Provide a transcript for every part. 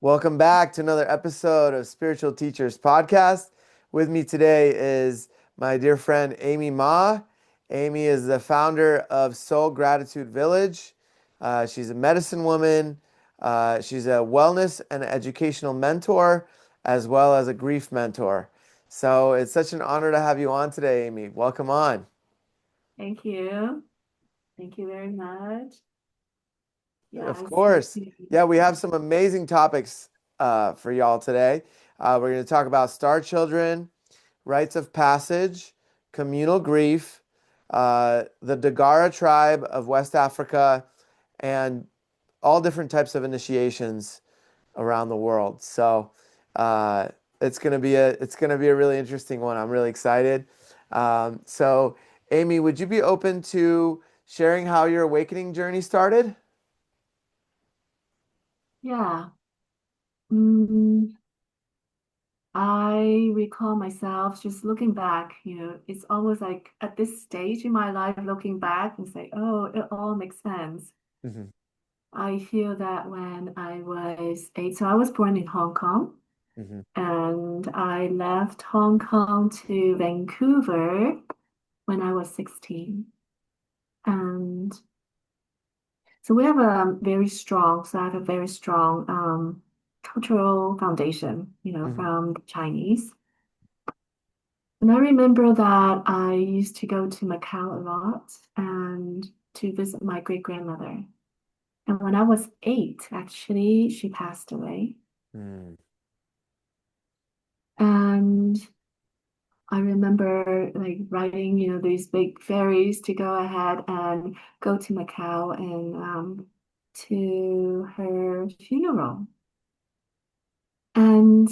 Welcome back to another episode of Spiritual Teachers Podcast. With me today is my dear friend Amy Ma. Amy is the founder of Soul Gratitude Village. She's a medicine woman. She's a wellness and educational mentor, as well as a grief mentor. So it's such an honor to have you on today, Amy. Welcome on. Thank you. Thank you very much. Yeah, Of it's good course. to Yeah, we have some amazing topics for y'all today. We're going to talk about star children, rites of passage, communal grief, the Dagara tribe of West Africa, and all different types of initiations around the world. So it's gonna be a really interesting one. I'm really excited. So, Amy, would you be open to sharing how your awakening journey started? yeah. Mm, I recall myself just looking back, it's almost like at this stage in my life, looking back and say, oh, it all makes sense. Hmm. I feel that when I was 8, so I was born in Hong Kong, Hmm. and I left Hong Kong to Vancouver when I was 16. And so we have a very strong, so I have a very strong cultural foundation, Hmm. from the Chinese. And I remember that I used to go to Macau a lot and to visit my great grandmother. And when I was 8, actually, she passed away. Mm. And I remember like riding, these big ferries to go ahead and go to Macau and to her funeral. And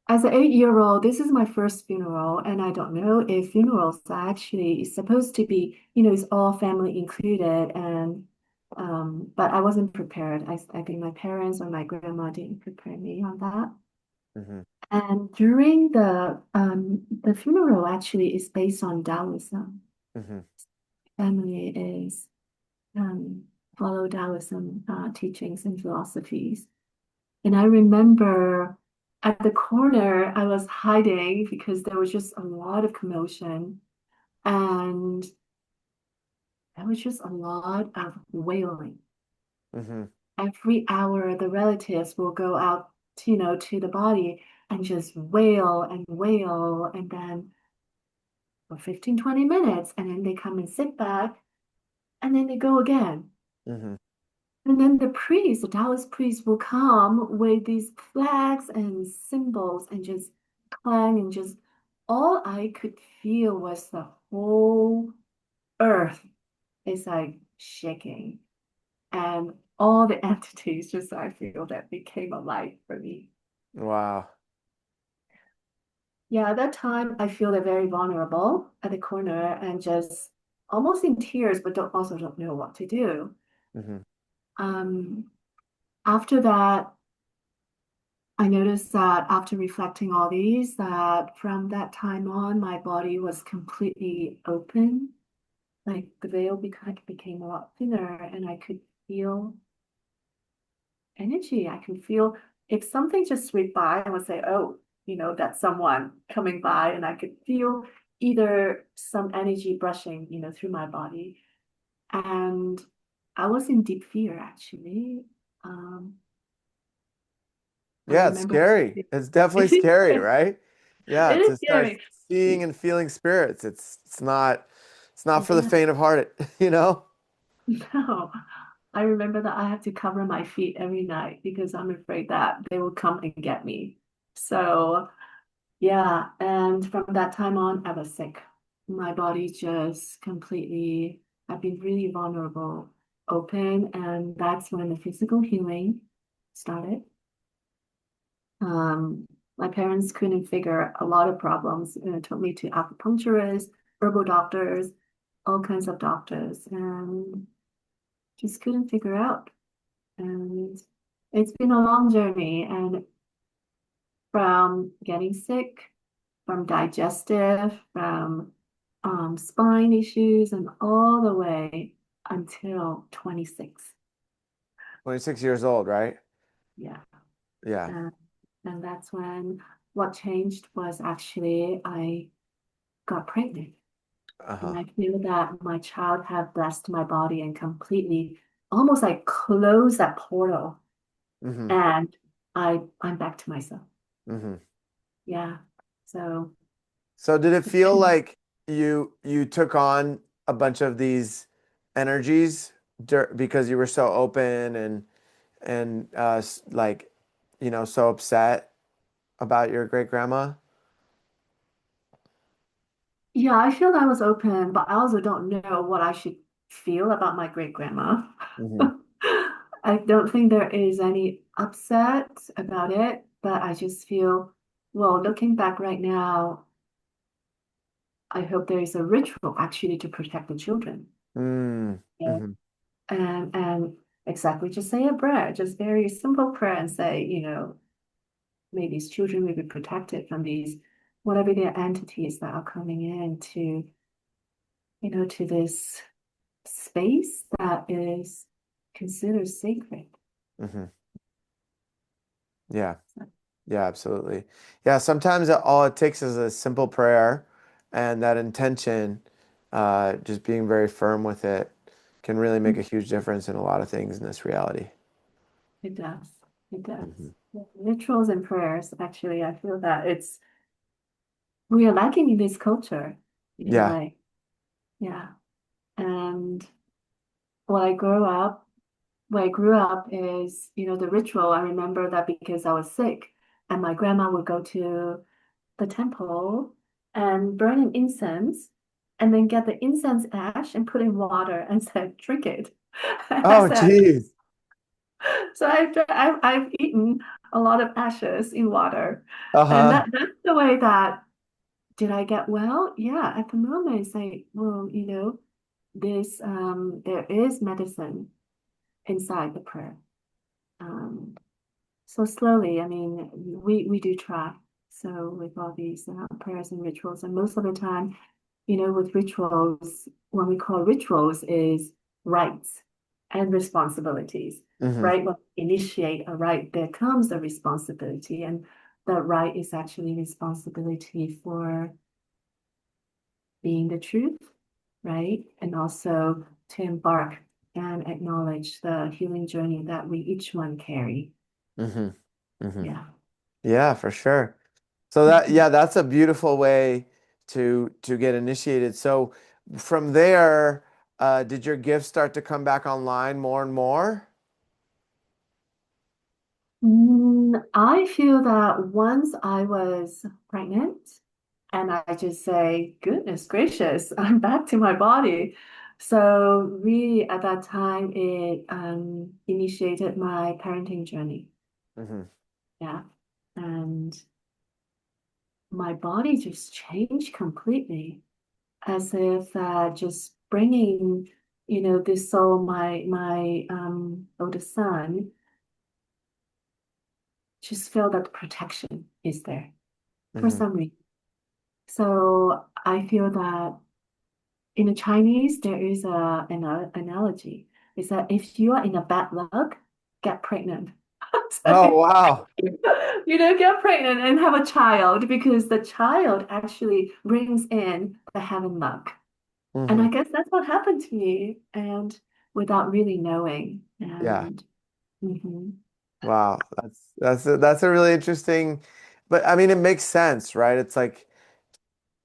as an 8-year-old, this is my first funeral, and I don't know if funerals are actually supposed to be, it's all family included, and but I wasn't prepared. I think my parents or my grandma didn't prepare me on that. Hmm. And during the funeral actually is based on Taoism. Hmm. Family is um follow Taoism teachings and philosophies. And I remember at the corner, I was hiding because there was just a lot of commotion. And there was just a lot of wailing. Hmm. Every hour, the relatives will go out, to the body and just wail and wail. And then for 15, 20 minutes, and then they come and sit back, and then they go again. Hmm. And then the priest, the Taoist priest, will come with these flags and symbols and just clang and just all I could feel was the whole earth is like shaking. And all the entities just I feel that became alive for me. Wow. Yeah, at that time I feel they're very vulnerable at the corner and just almost in tears, but don't know what to do. Hmm. Um, After that, I noticed that after reflecting all these, that from that time on, my body was completely open. Like the veil became a lot thinner, and I could feel energy. I could feel if something just swept by, I would say, oh, that's someone coming by, and I could feel either some energy brushing, through my body. And I was in deep fear, actually. Um, I Yeah, it's remember scary. It's definitely it scary, right? Yeah, is to start scary. seeing and feeling spirits. It's not for the Yeah, faint of heart, you know? no. I remember that I had to cover my feet every night because I'm afraid that they will come and get me. So, yeah, and from that time on, I was sick. My body just completely, I've been really vulnerable, open, and that's when the physical healing started. My parents couldn't figure a lot of problems, and it took me to acupuncturists, herbal doctors, all kinds of doctors, and just couldn't figure out. And it's been a long journey, and from getting sick, from digestive, from spine issues, and all the way until 26. 26 years old, right? Yeah. Yeah. And, and that's when what changed was actually I got pregnant. And Uh-huh. I feel that my child had blessed my body and completely almost like closed that portal. Mm-hmm. And I'm back to myself. Mm-hmm. Yeah. So So did it feel like you took on a bunch of these energies because you were so open and like so upset about your great grandma? yeah, I feel I was open, but I also don't know what I should feel about my great grandma. Hmm. I don't think there is any upset about it, but I just feel, well, looking back right now, I hope there is a ritual actually to protect the children. Mm. Yeah. Hmm. And exactly, just say a prayer, just very simple prayer and say, may these children will be protected from these whatever their entities that are coming in to this space that is considered sacred. Hmm. Yeah. Yeah, absolutely. Yeah, sometimes all it takes is a simple prayer and that intention, just being very firm with it can really make a huge difference in a lot of things in this reality. It does. It does. Hmm. Yeah, rituals and prayers, actually, I feel that we are lacking in this culture in a Yeah. way. Yeah. And what I grew up, where I grew up is, the ritual. I remember that because I was sick and my grandma would go to the temple and burn an incense and then get the incense ash and put in water and said, drink it. And I Oh, said, geez. so I've eaten a lot of ashes in water. And Uh-huh. that's the way that did I get well? Yeah, at the moment it's like, well, this there is medicine inside the prayer. Um, so slowly, I mean, we do try. So with all these prayers and rituals, and most of the time, with rituals, what we call rituals is rights and responsibilities, Hmm. right? When we initiate a right, there comes a responsibility, and the right is actually responsibility for being the truth, right? And also to embark and acknowledge the healing journey that we each one carry. Hmm. Hmm. Yeah. Yeah, for sure. So Mhm. that's a beautiful way to get initiated. So from there, did your gifts start to come back online more and more? I feel that once I was pregnant, and I just say, goodness gracious, I'm back to my body. So really at that time, it initiated my parenting journey. Hmm. Yeah. And my body just changed completely, as if just bringing, this soul, my oldest son, just feel that the protection is there for Hmm. some reason. So I feel that in the Chinese, there is an analogy. Is that if you are in a bad luck, get pregnant. Oh, So, wow. get pregnant and have a child because the child actually brings in the heaven luck. And I Hmm. guess that's what happened to me, and without really knowing. Yeah. And mhm. Wow. That's a really interesting, but I mean, it makes sense, right? It's like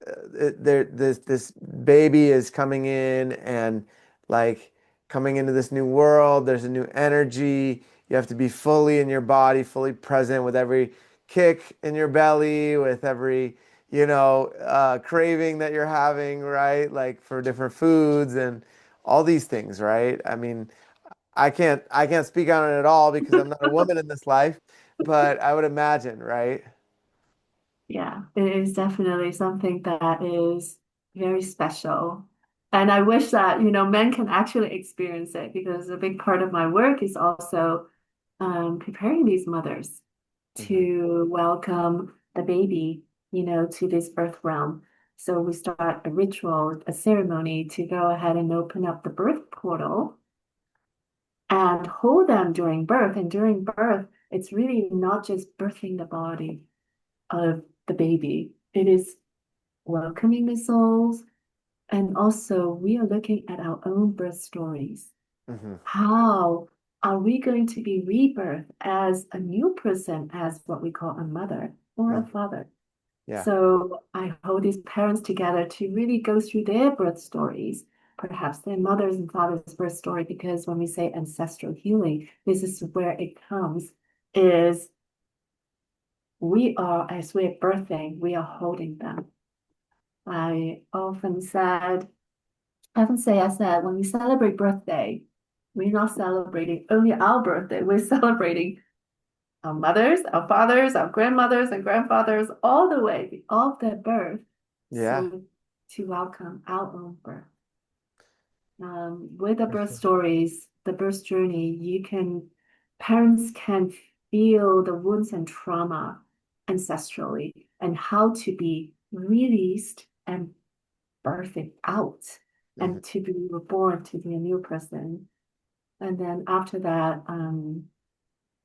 this baby is coming in and like coming into this new world. There's a new energy. You have to be fully in your body, fully present with every kick in your belly, with every craving that you're having, right? Like for different foods and all these things, right? I mean, I can't speak on it at all because I'm not a woman in this life, but I would imagine, right? Yeah, it is definitely something that is very special. And I wish that, men can actually experience it because a big part of my work is also preparing these mothers Hmm. to welcome the baby, to this earth realm. So we start a ritual, a ceremony to go ahead and open up the birth portal and hold them during birth. And during birth, it's really not just birthing the body of the baby. It is welcoming the souls. And also, we are looking at our own birth stories. Hmm. How are we going to be rebirthed as a new person, as what we call a mother or a Hmm. father? Yeah. So I hold these parents together to really go through their birth stories, perhaps their mother's and father's birth story, because when we say ancestral healing, this is where it comes, is we are, as we're birthing, we are holding them. I often said, I said, when we celebrate birthday, we're not celebrating only our birthday, we're celebrating our mothers, our fathers, our grandmothers and grandfathers, all the way, all of their birth. Yeah. So to welcome our own birth. With the birth stories, the birth journey, parents can feel the wounds and trauma ancestrally and how to be released and birthed out Hmm. and to be reborn to be a new person. And then after that,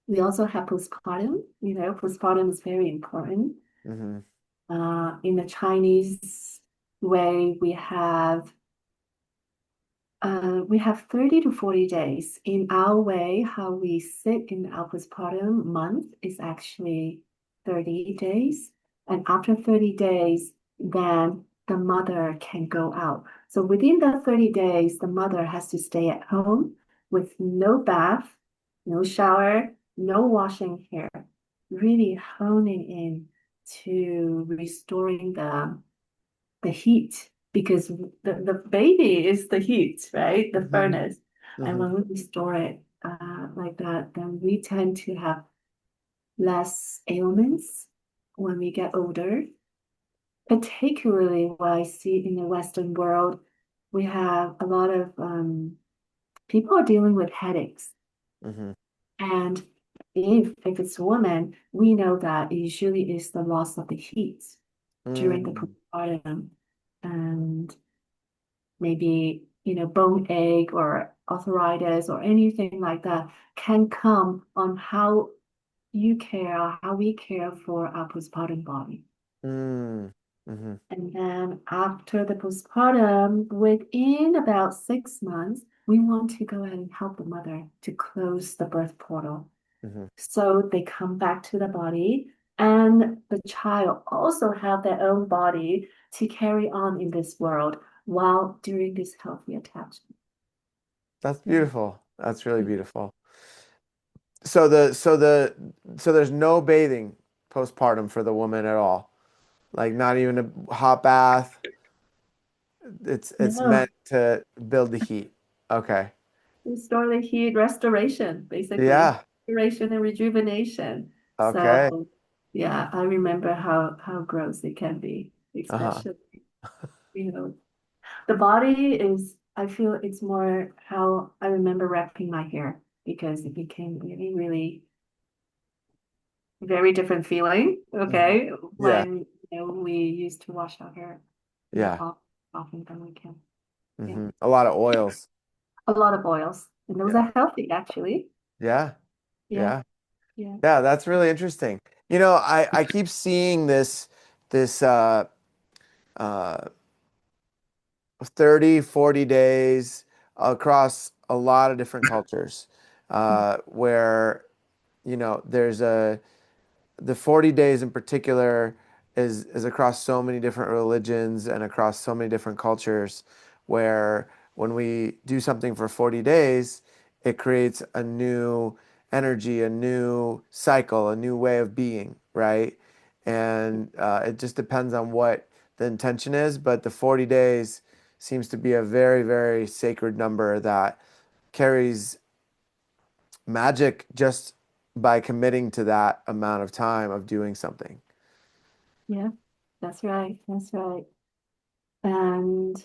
we also have postpartum. Postpartum is very important. Hmm. In the Chinese way, we have 30 to 40 days. In our way, how we sit in our postpartum month is actually 30 days. And after 30 days, then the mother can go out. So within the 30 days, the mother has to stay at home with no bath, no shower, no washing hair, really honing in to restoring the heat because the baby is the heat, right? The Hmm. furnace. And Hmm. when we restore it like that, then we tend to have less ailments when we get older. Particularly what I see in the Western world, we have a lot of people are dealing with headaches. Hmm. And if it's a woman, we know that it usually is the loss of the heat during the Mm. postpartum. And maybe bone ache or arthritis or anything like that can come on how you care or how we care for our postpartum body. Mm. Hmm. And then after the postpartum, within about 6 months, we want to go ahead and help the mother to close the birth portal. Hmm. So they come back to the body, and the child also have their own body to carry on in this world while during this healthy attachment. That's Yeah. beautiful. That's really beautiful. So there's no bathing postpartum for the woman at all. Like not even a hot bath. It's No, meant to build the heat. Okay. restore the heat, restoration, basically. Yeah. Restoration and rejuvenation. Okay. So yeah, I remember how gross it can be, Uh-huh. especially, you know, the body is, I feel it's more how I remember wrapping my hair because it became really, really very different feeling. Hmm. Okay. Yeah. When we used to wash our hair more Yeah. often than we can. Yeah. A lot of oils. A lot of oils. And those Yeah. are healthy actually. Yeah. Yeah. Yeah. Yeah. Yeah, that's really interesting. I keep seeing this uh 30, 40 days across a lot of different cultures, where, there's the 40 days in particular is across so many different religions and across so many different cultures, where when we do something for 40 days, it creates a new energy, a new cycle, a new way of being, right? And it just depends on what the intention is, but the 40 days seems to be a very, very sacred number that carries magic just by committing to that amount of time of doing something. Yeah. That's right. That's right. And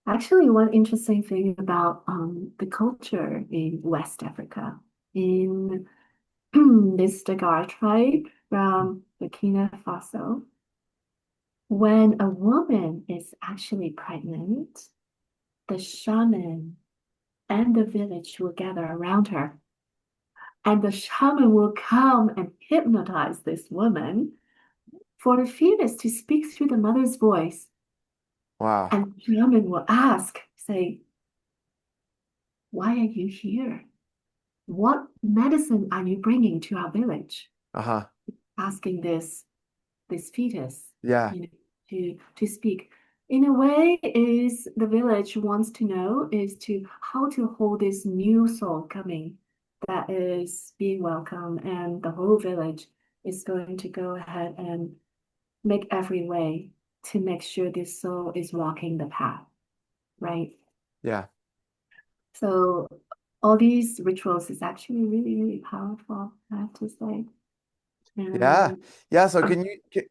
actually, one interesting thing about the culture in West Africa, in this Dagara tribe from Burkina Faso, when a woman is actually pregnant, the shaman and the village will gather around her And the shaman will come and hypnotize this woman for the fetus to speak through the mother's voice. Wow. And the shaman will ask, say, why are you here? What medicine are you bringing to our village? Uh-huh. Asking this fetus, Yeah. you know, to speak. In a way, is the village wants to know is to how to hold this new soul coming that is being welcome, and the whole village is going to go ahead and make every way to make sure this soul is walking the path, right? Yeah. So all these rituals is actually really, really powerful, I have to say. Yeah. And Yeah. So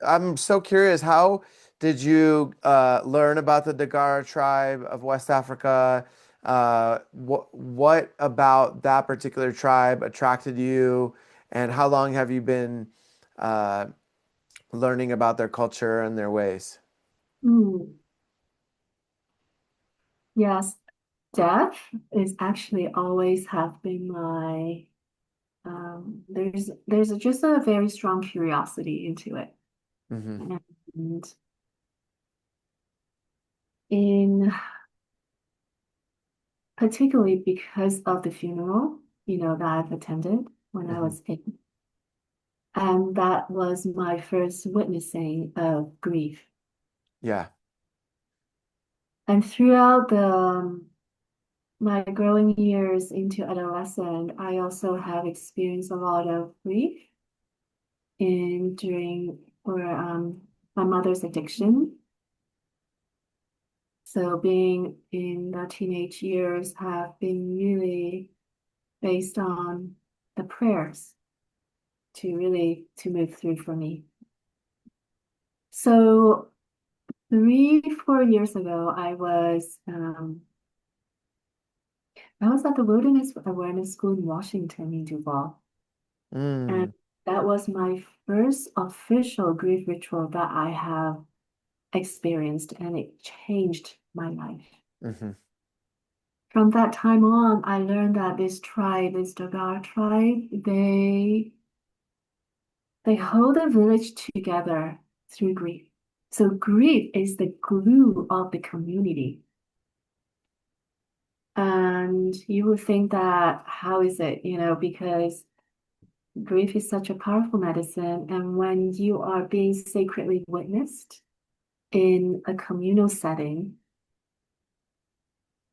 I'm so curious, how did you learn about the Dagara tribe of West Africa? What about that particular tribe attracted you? And how long have you been uh, learning about their culture and their ways? mm, yes, death is actually always have been my just a very strong curiosity into it. Hmm. And in particularly because of the funeral, that I've attended when I Hmm. was 8. And that was my first witnessing of grief. Yeah. And throughout my growing years into adolescent, I also have experienced a lot of grief in during or my mother's addiction. So being in the teenage years have been really based on the prayers to move through for me. So 4 years ago, I was at the Wilderness Awareness School in Washington in Duval. And Mm. that was my first official grief ritual that I have experienced, and it changed my life. Hmm. From that time on, I learned that this tribe, this Dagara tribe, they hold the village together through grief. So grief is the glue of the community. And you would think that, how is it, because grief is such a powerful medicine. And when you are being sacredly witnessed in a communal setting,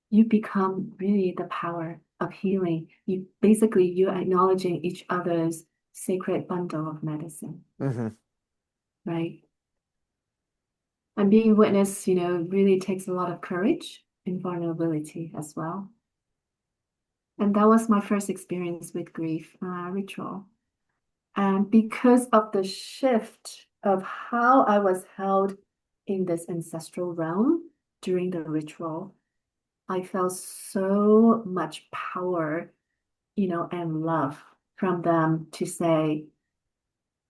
you become really the power of healing. You're acknowledging each other's sacred bundle of medicine, Hmm. right? And being witnessed, really takes a lot of courage and vulnerability as well. And that was my first experience with grief ritual. And because of the shift of how I was held in this ancestral realm during the ritual, I felt so much power, and love from them to say,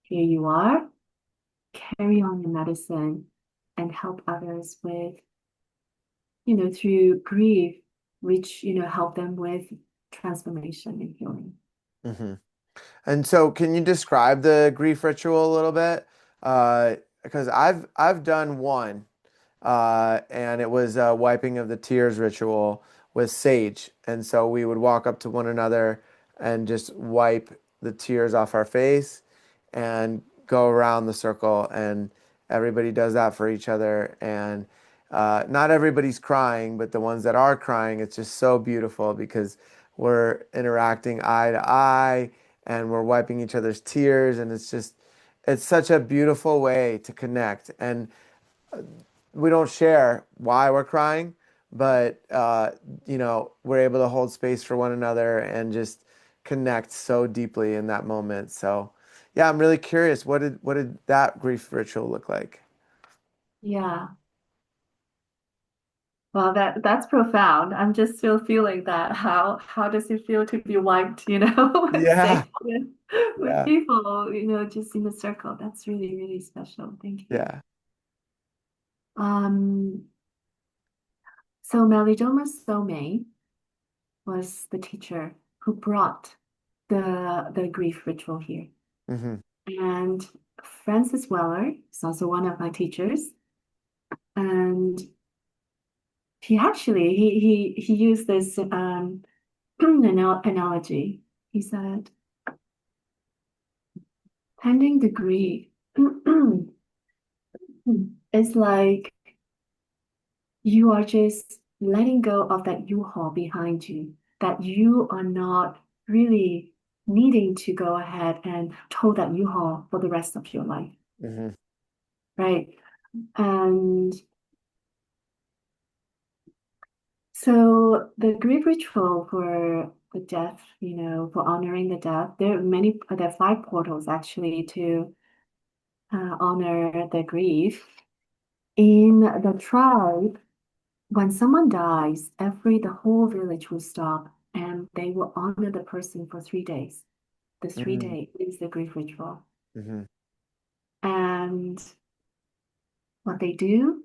here you are, carry on your medicine and help others with, through grief, which, help them with transformation and healing. Hmm. And so, can you describe the grief ritual a little bit? Because I've done one, and it was a wiping of the tears ritual with sage. And so we would walk up to one another and just wipe the tears off our face and go around the circle. And everybody does that for each other. And not everybody's crying, but the ones that are crying, it's just so beautiful because we're interacting eye to eye and we're wiping each other's tears. And it's such a beautiful way to connect. And we don't share why we're crying, but we're able to hold space for one another and just connect so deeply in that moment. So, yeah, I'm really curious. What did that grief ritual look like? Yeah. Well, that's profound. I'm just still feeling that. How does it feel to be wiped, safe Yeah, with yeah, people, just in a circle? That's really, really special. Thank you. yeah. Um, so Melidoma Somé was the teacher who brought the grief ritual here. Mm-hmm. And Francis Weller is also one of my teachers, and he actually he used this analogy. He said, tending the grief is like you are just letting go of that U-Haul behind you, that you are not really needing to go ahead and tow that U-Haul for the rest of your life, Mm-hmm. right? And so the grief ritual for the death, for honoring the death, there are 5 portals actually to honor the grief. In the tribe, when someone dies, the whole village will stop and they will honor the person for 3 days. The three Mm-hmm. day is the grief ritual. Mm-hmm. And what they do,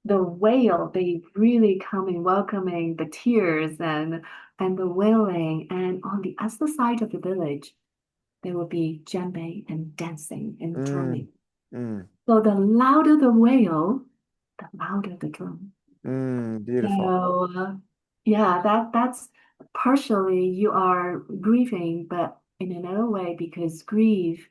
the wail, they really come in welcoming the tears and the wailing. And on the other side of the village, there will be djembe and dancing and drumming. Mm-hmm. So the louder the wail, the louder the drum. Beautiful. So yeah, that's partially you are grieving, but in another way, because grief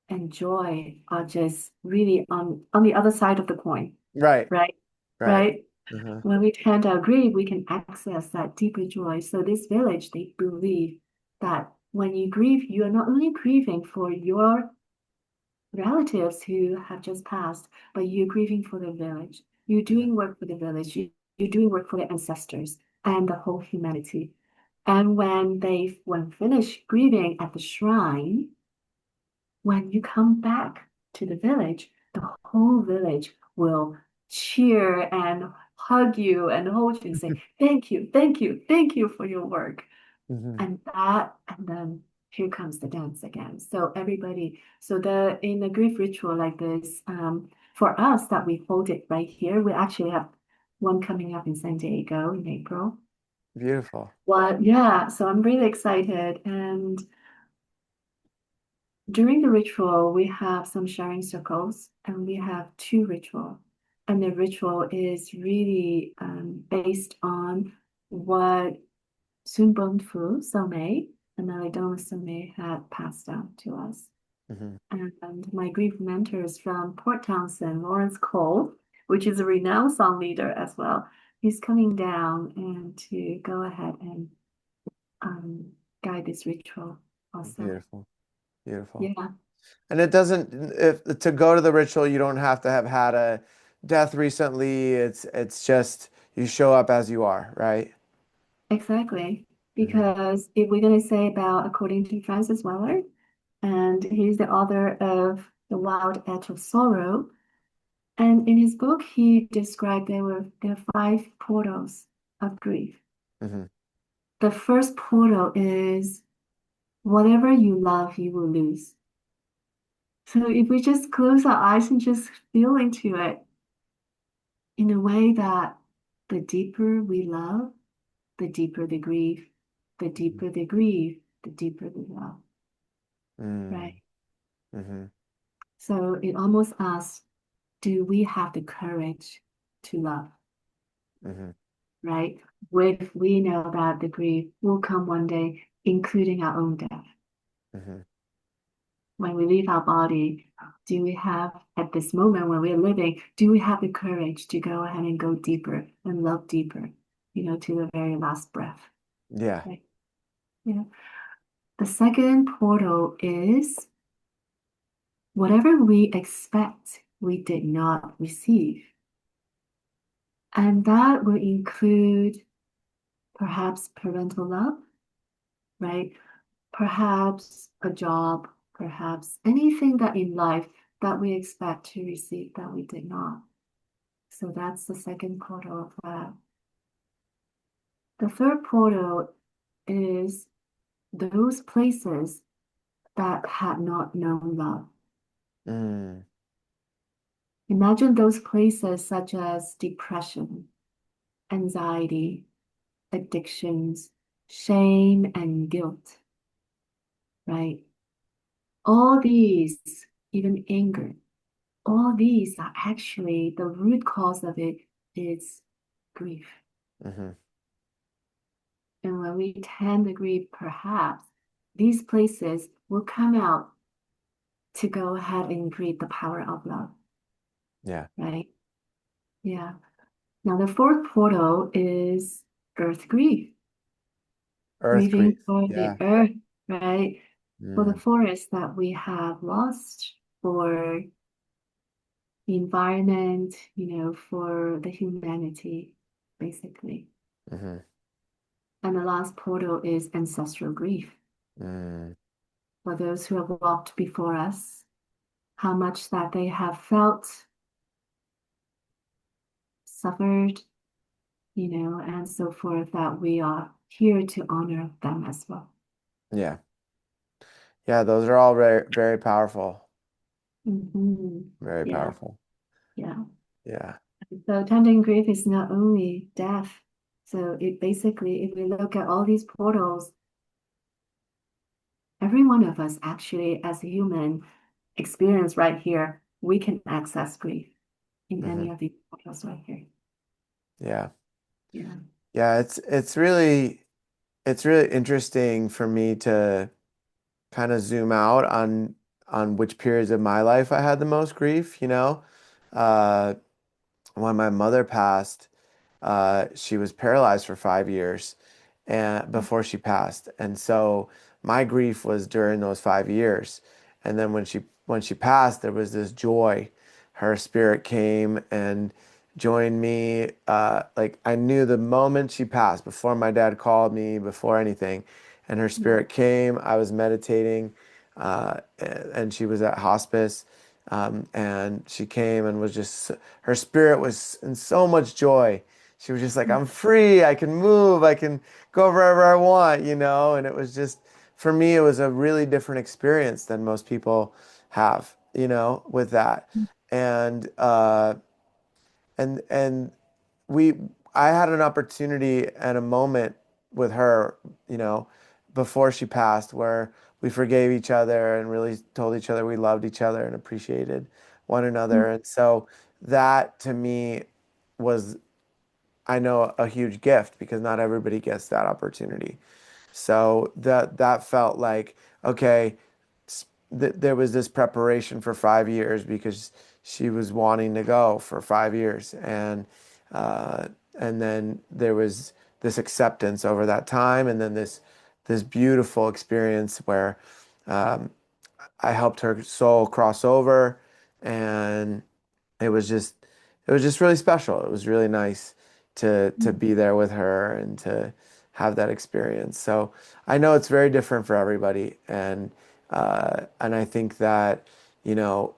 and joy are just really on the other side of the coin, Right. right? Right. Right? Uh-huh. When we tend to grieve, we can access that deeper joy. So this village, they believe that when you grieve, you are not only grieving for your relatives who have just passed, but you're grieving for the village. You're Mhm. doing work for the village. You're doing work for the ancestors and the whole humanity. And when finished grieving at the shrine, when you come back to the village, the whole village will cheer and hug you and hold you and say, thank you, thank you, thank you for your work. Mhm. And then here comes the dance again. So in the grief ritual like this, for us that we hold it right here, we actually have one coming up in San Diego in April. Beautiful. Well, yeah, so I'm really excited. And during the ritual, we have some sharing circles and we have 2 ritual. And the ritual is really based on what Sun Fu Somei and Melodona Somei had passed down to us. Mhm. And my grief mentors from Port Townsend, Lawrence Cole, which is a renowned song leader as well, he's coming down and to go ahead and um, guide this ritual also. Beautiful. Beautiful. Yeah, And it doesn't, if to go to the ritual, you don't have to have had a death recently. It's just you show up as you are, right? exactly. Hmm. Because if we're going to say about, according to Francis Weller, and he's the author of The Wild Edge of Sorrow, and in his book, he described there are 5 portals of grief. Hmm. The first portal is whatever you love, you will lose. So if we just close our eyes and just feel into it in a way that the deeper we love, the deeper the grief, the deeper the grief, the deeper the love, right? Mm. Hmm. So it almost asks, do we have the courage to love? Hmm. Right? If we know that the grief will come one day, including our own death. Hmm. When we leave our body, do we have, at this moment when we're living, do we have the courage to go ahead and go deeper and love deeper, to the very last breath? Yeah. Right? Yeah. The second portal is whatever we expect we did not receive. And that will include perhaps parental love, right? Perhaps a job, perhaps anything that in life that we expect to receive that we did not. So that's the second portal of that. The third portal is those places that had not known love. Mm. Imagine those places such as depression, anxiety, addictions, shame, and guilt, right? All these, even anger, all these are actually the root cause of it is grief. Mm-hmm. And when we tend to grieve, perhaps these places will come out to go ahead and create the power of love, Yeah. right? Yeah. Now, the fourth portal is earth grief, Earth grieving grief. for the Yeah. earth, right? For the Mm, forest that we have lost, for the environment, for the humanity, basically. mm-hmm. And the last portal is ancestral grief Mm, for those who have walked before us, how much that they have felt, suffered, and so forth, that we are here to honor them as well. yeah. Yeah, those are all very, very powerful. Very Yeah, powerful. yeah. Yeah. So tending grief is not only death. So it basically, if we look at all these portals, every one of us actually, as a human experience right here, we can access grief in Mm-hmm. any of these portals right here. Yeah. Yeah. Yeah, it's really interesting for me to kind of zoom out on which periods of my life I had the most grief, you know. Uh, when my mother passed, she was paralyzed for 5 years and before she passed. And so my grief was during those 5 years. And then when she passed, there was this joy. Her spirit came and joined me. Like I knew the moment she passed, before my dad called me, before anything, and her spirit came. I was meditating, and she was at hospice. And she came and was just, her spirit was in so much joy. She was just like, I'm free. I can move. I can go wherever I want, And it was just, for me, it was a really different experience than most people have, with that. And, uh, and we I had an opportunity and a moment with her, you know, before she passed where we forgave each other and really told each other we loved each other and appreciated one another. And so that to me was, I know, a huge gift because not everybody gets that opportunity. So that felt like, okay, there was this preparation for 5 years because she was wanting to go for 5 years, uh, and then there was this acceptance over that time, and then this beautiful experience where um, I helped her soul cross over, and it was just it was just really special. It was really nice to be there with her and to have that experience. So I know it's very different for everybody, and I think that, you know,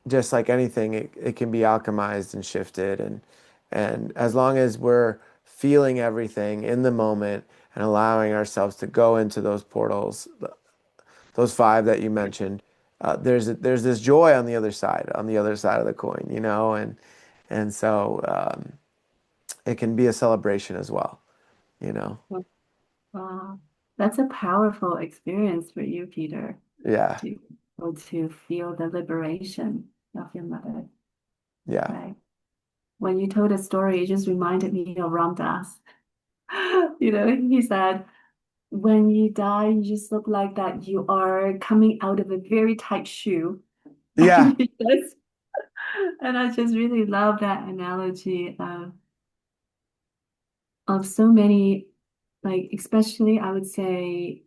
just like anything, it can be alchemized and shifted, and as long as we're feeling everything in the moment and allowing ourselves to go into those portals, those five that you mentioned, there's this joy on the other side of the coin, and so it can be a celebration as well, you know. Wow. That's a powerful experience for you, Peter, Yeah, to be able to feel the liberation of your mother, yeah, right? When you told a story, it just reminded me of Ram Dass. He said, when you die, you just look like that you are coming out of a very tight shoe. yeah, And I just really love that analogy of so many, like, especially I would say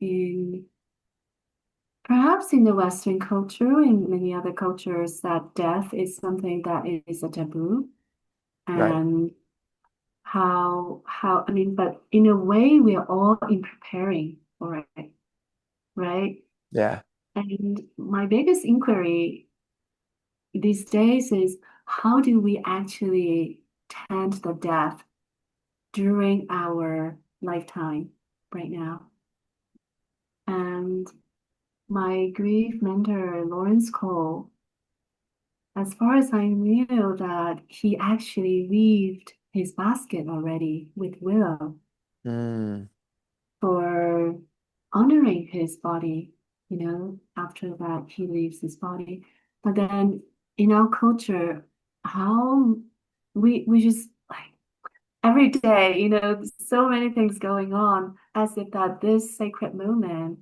perhaps in the Western culture, in many other cultures, that death is something that is a taboo. right, And I mean, but in a way, we are all in preparing for it, right? yeah, And my biggest inquiry these days is how do we actually tend the death during our lifetime right now? And my grief mentor, Lawrence Cole, as far as I knew, that he actually weaved his basket already with willow. mm, for honoring his body, after that he leaves his body. But then in our culture, how we just like every day, so many things going on, as if that this sacred moment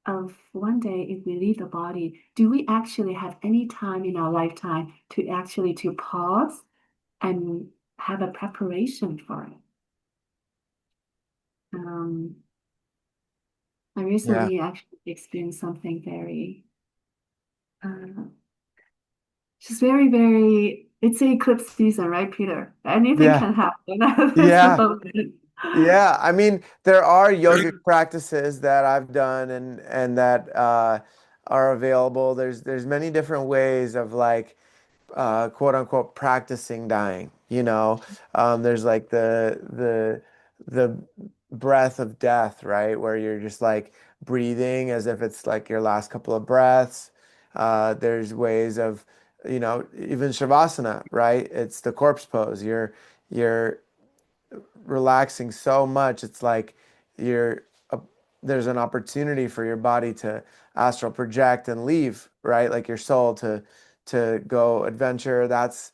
of one day, if we leave the body, do we actually have any time in our lifetime to pause and have a preparation for it? Um, I Yeah. recently actually experienced something very, uh, just very, very, it's an eclipse season, right, Peter? Anything Yeah. can happen at this Yeah. moment. Yeah, I mean, there are yogic practices that I've done and that are available. There's many different ways of like quote unquote practicing dying. There's like the breath of death, right? Where you're just like breathing as if it's like your last couple of breaths. There's ways of, even Shavasana, right? It's the corpse pose. You're relaxing so much. It's like you're there's an opportunity for your body to astral project and leave, right? Like your soul to go adventure. That's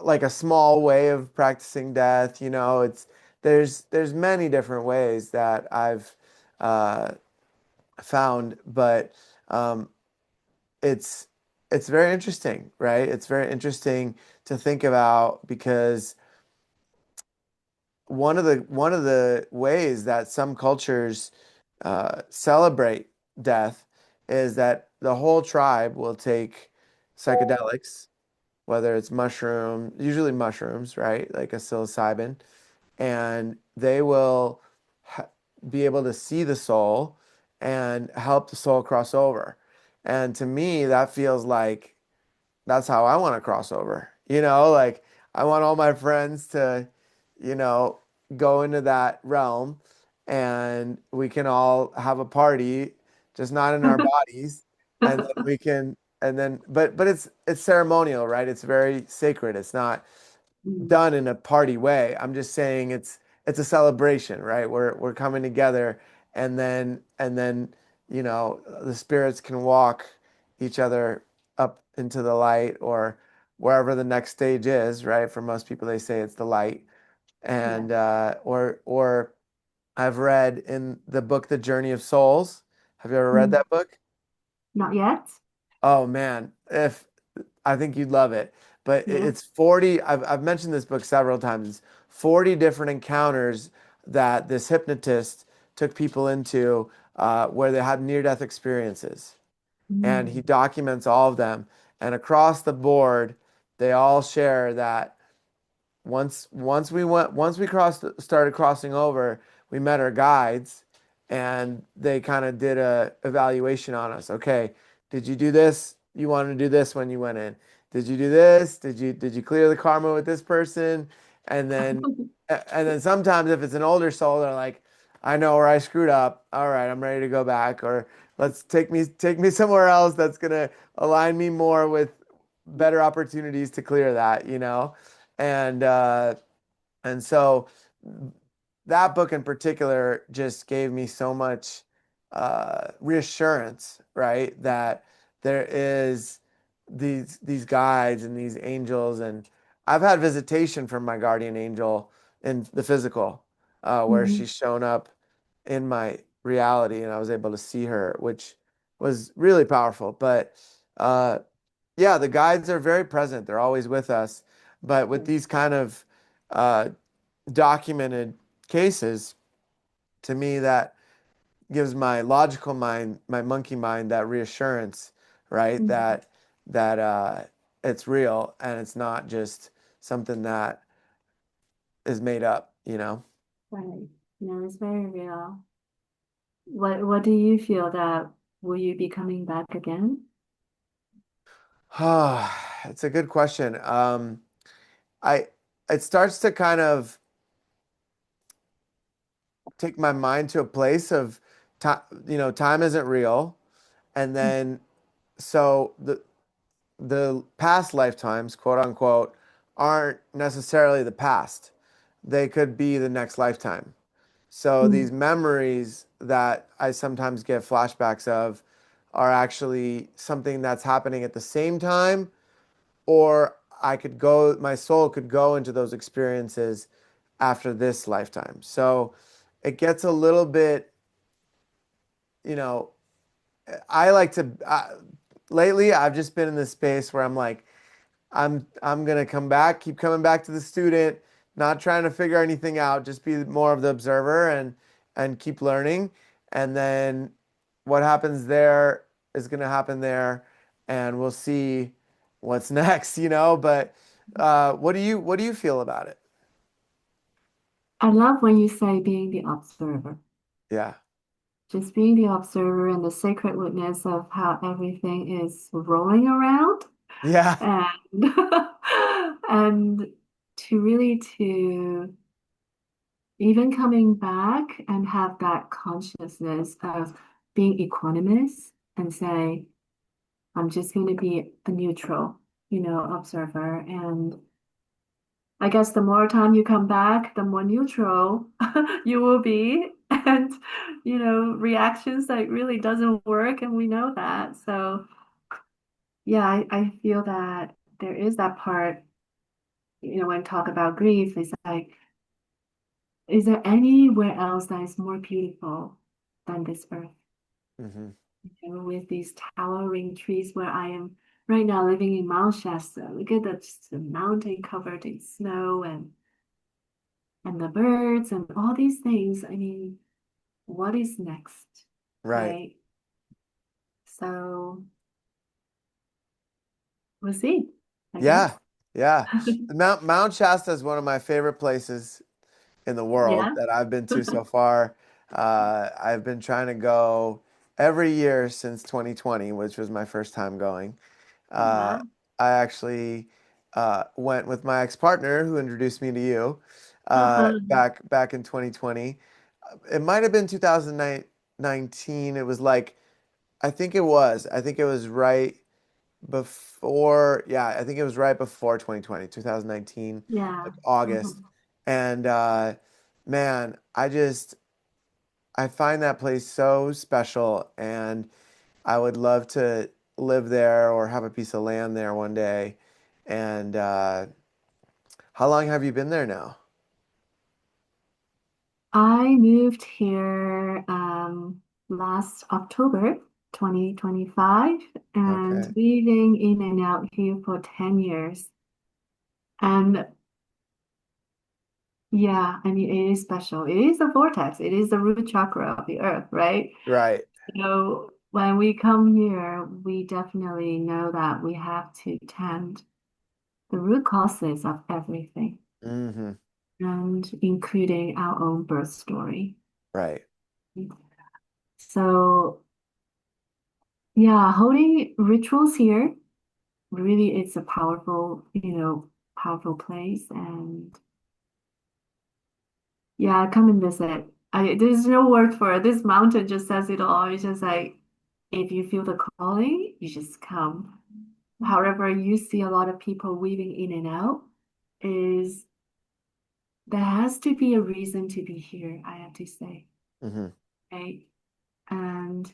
like a small way of practicing death. It's there's many different ways that I've uh, found, but um, it's it's very interesting, right? It's very interesting to think about because one of the ways that some cultures celebrate death is that the whole tribe will take psychedelics, whether it's usually mushrooms, right? Like a psilocybin, and they will ha be able to see the soul and help the soul cross over. And to me, that feels like that's how I want to cross over. Like I want all my friends to, you know, go into that realm and we can all have a party, just not in our bodies. And then we can, and then, but it's ceremonial, right? It's very sacred. It's not Mm, done in a party way. I'm just saying it's a celebration, right? We're coming together and then the spirits can walk each other up into the light or wherever the next stage is, right? For most people they say it's the light. yeah. And or I've read in the book The Journey of Souls. Have you ever read Mm, that book? not yet. Oh man, if I think you'd love it. But Yeah. it's 40, I've mentioned this book several times. It's 40 different encounters that this hypnotist took people into where they had near-death experiences. And he Mm, documents all of them. And across the board, they all share that once we started crossing over, we met our guides and they kind of did a evaluation on us. Okay, did you do this? You wanted to do this when you went in. Did you do this? Did you clear the karma with this person? And then and then sometimes if it's an older soul, they're like, I know where I screwed up. All right, I'm ready to go back. Or let's take me somewhere else that's gonna align me more with better opportunities to clear that. And and so that book in particular just gave me so much reassurance, right? That there is these guides and these angels, and I've had visitation from my guardian angel in the physical, where mhm. she's shown up in my reality, and I was able to see her, which was really powerful. But uh, yeah, the guides are very present. They're always with us. But with these kind of uh, documented cases, to me, that gives my logical mind, my monkey mind, that reassurance, right? Mhm. That it's real and it's not just something that is made up. Right. No, it's very real. What do you feel that will you be coming back again? It's a good question. I it starts to kind of take my mind to a place of time, time isn't real. And then so the past lifetimes, quote unquote, aren't necessarily the past. They could be the next lifetime. So Mm. these memories that I sometimes get flashbacks of are actually something that's happening at the same time, or my soul could go into those experiences after this lifetime. So it gets a little bit, you know, I like to, lately I've just been in this space where I'm like, I'm gonna come back, keep coming back to the student, not trying to figure anything out, just be more of the observer and keep learning. And then what happens there is gonna happen there, and we'll see what's next, you know. But what do you feel about it? I love when you say being the observer. Yeah. Just being the observer and the sacred witness of how everything is rolling around Yeah. and and to even coming back and have that consciousness of being equanimous and say, I'm just going to be a neutral, observer. And I guess the more time you come back, the more neutral you will be. And, reactions that really doesn't work. And we know that. So, yeah, I feel that there is that part, when talk about grief, it's like, is there anywhere else that is more beautiful than this earth? Hmm. With these towering trees where I am right now living in Mount Shasta. Look at the mountain covered in snow and the birds and all these things. I mean, what is next, Right. right? So we'll see, I guess. Yeah. Yeah. Mount Shasta is one of my favorite places in the world Yeah. that I've been to so far. I've been trying to go every year since 2020, which was my first time going. Uh, Wow. I actually went with my ex-partner who introduced me to you back in 2020. It might have been 2019. It was like I think it was. I think it was right before, yeah, I think it was right before 2020, 2019, Yeah. like August. Mhm. And man, I find that place so special, and I would love to live there or have a piece of land there one day. And how long have you been there now? I moved here last October 2025 and Okay. living in and out here for 10 years. And yeah, I mean, it is special. It is a vortex. It is the root chakra of the earth, right? Right. So when we come here, we definitely know that we have to tend the root causes of everything, Hmm. and including our own birth story. Right. So yeah, holding rituals here really it's a powerful place. And yeah, come and visit. There's no word for it. This mountain just says it all. It's just like if you feel the calling, you just come. However, you see a lot of people weaving in and out, is there has to be a reason to be here, I have to say. Hmm. Right? And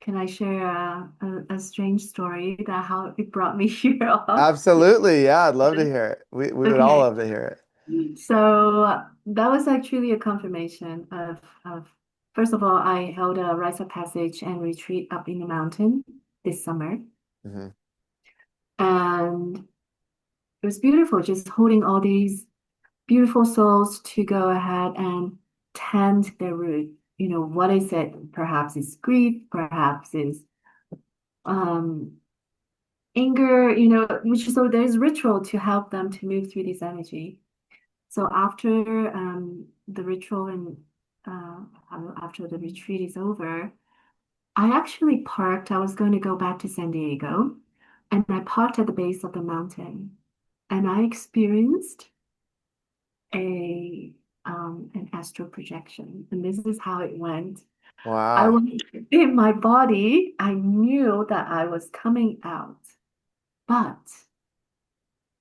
can I share a strange story that how it brought me here off? Absolutely. Yeah, I'd love to hear it. We would all Okay. love to hear it. So that was actually a confirmation of first of all, I held a rites of passage and retreat up in the mountain this summer. Hmm. And it was beautiful, just holding all these beautiful souls to go ahead and tend their root. What is it? Perhaps it's grief, perhaps it's um anger, which so there's ritual to help them to move through this energy. So after the ritual and uh, after the retreat is over, I actually parked. I was going to go back to San Diego, and I parked at the base of the mountain, and I experienced a an astral projection. And this is how it went. I Wow. was in my body. I knew that I was coming out, but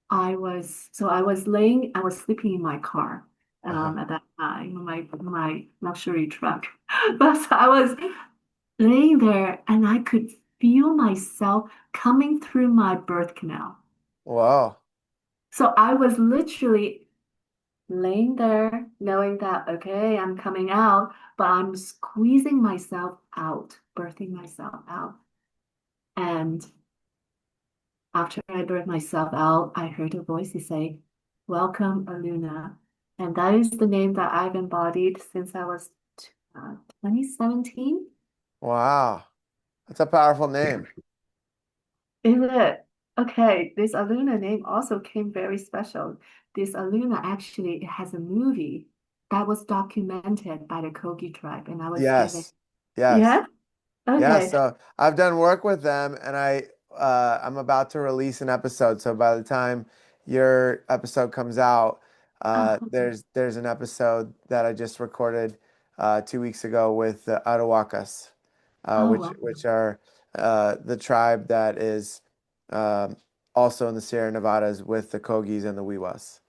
I was sleeping in my car. Uh-huh. at that time in my luxury truck. But I was laying there and I could feel myself coming through my birth canal. Wow. So I was literally laying there knowing that, okay, I'm coming out, but I'm squeezing myself out, birthing myself out. And after I birthed myself out, I heard a voice say, "Welcome, Aluna." And that is the name that I've embodied since I was 2017. Wow. That's a powerful name. Is it? Okay, this Aluna name also came very special. This Aluna actually has a movie that was documented by the Kogi tribe, and I was given. Yes. Yes. Yeah? Yeah, Okay. so I've done work with them and I'm about to release an episode. So by the time your episode comes out, Oh, there's an episode that I just recorded 2 weeks ago with the Arawakas, oh, which are the tribe that is um, also in the Sierra Nevadas with the Kogis and the Wiwas.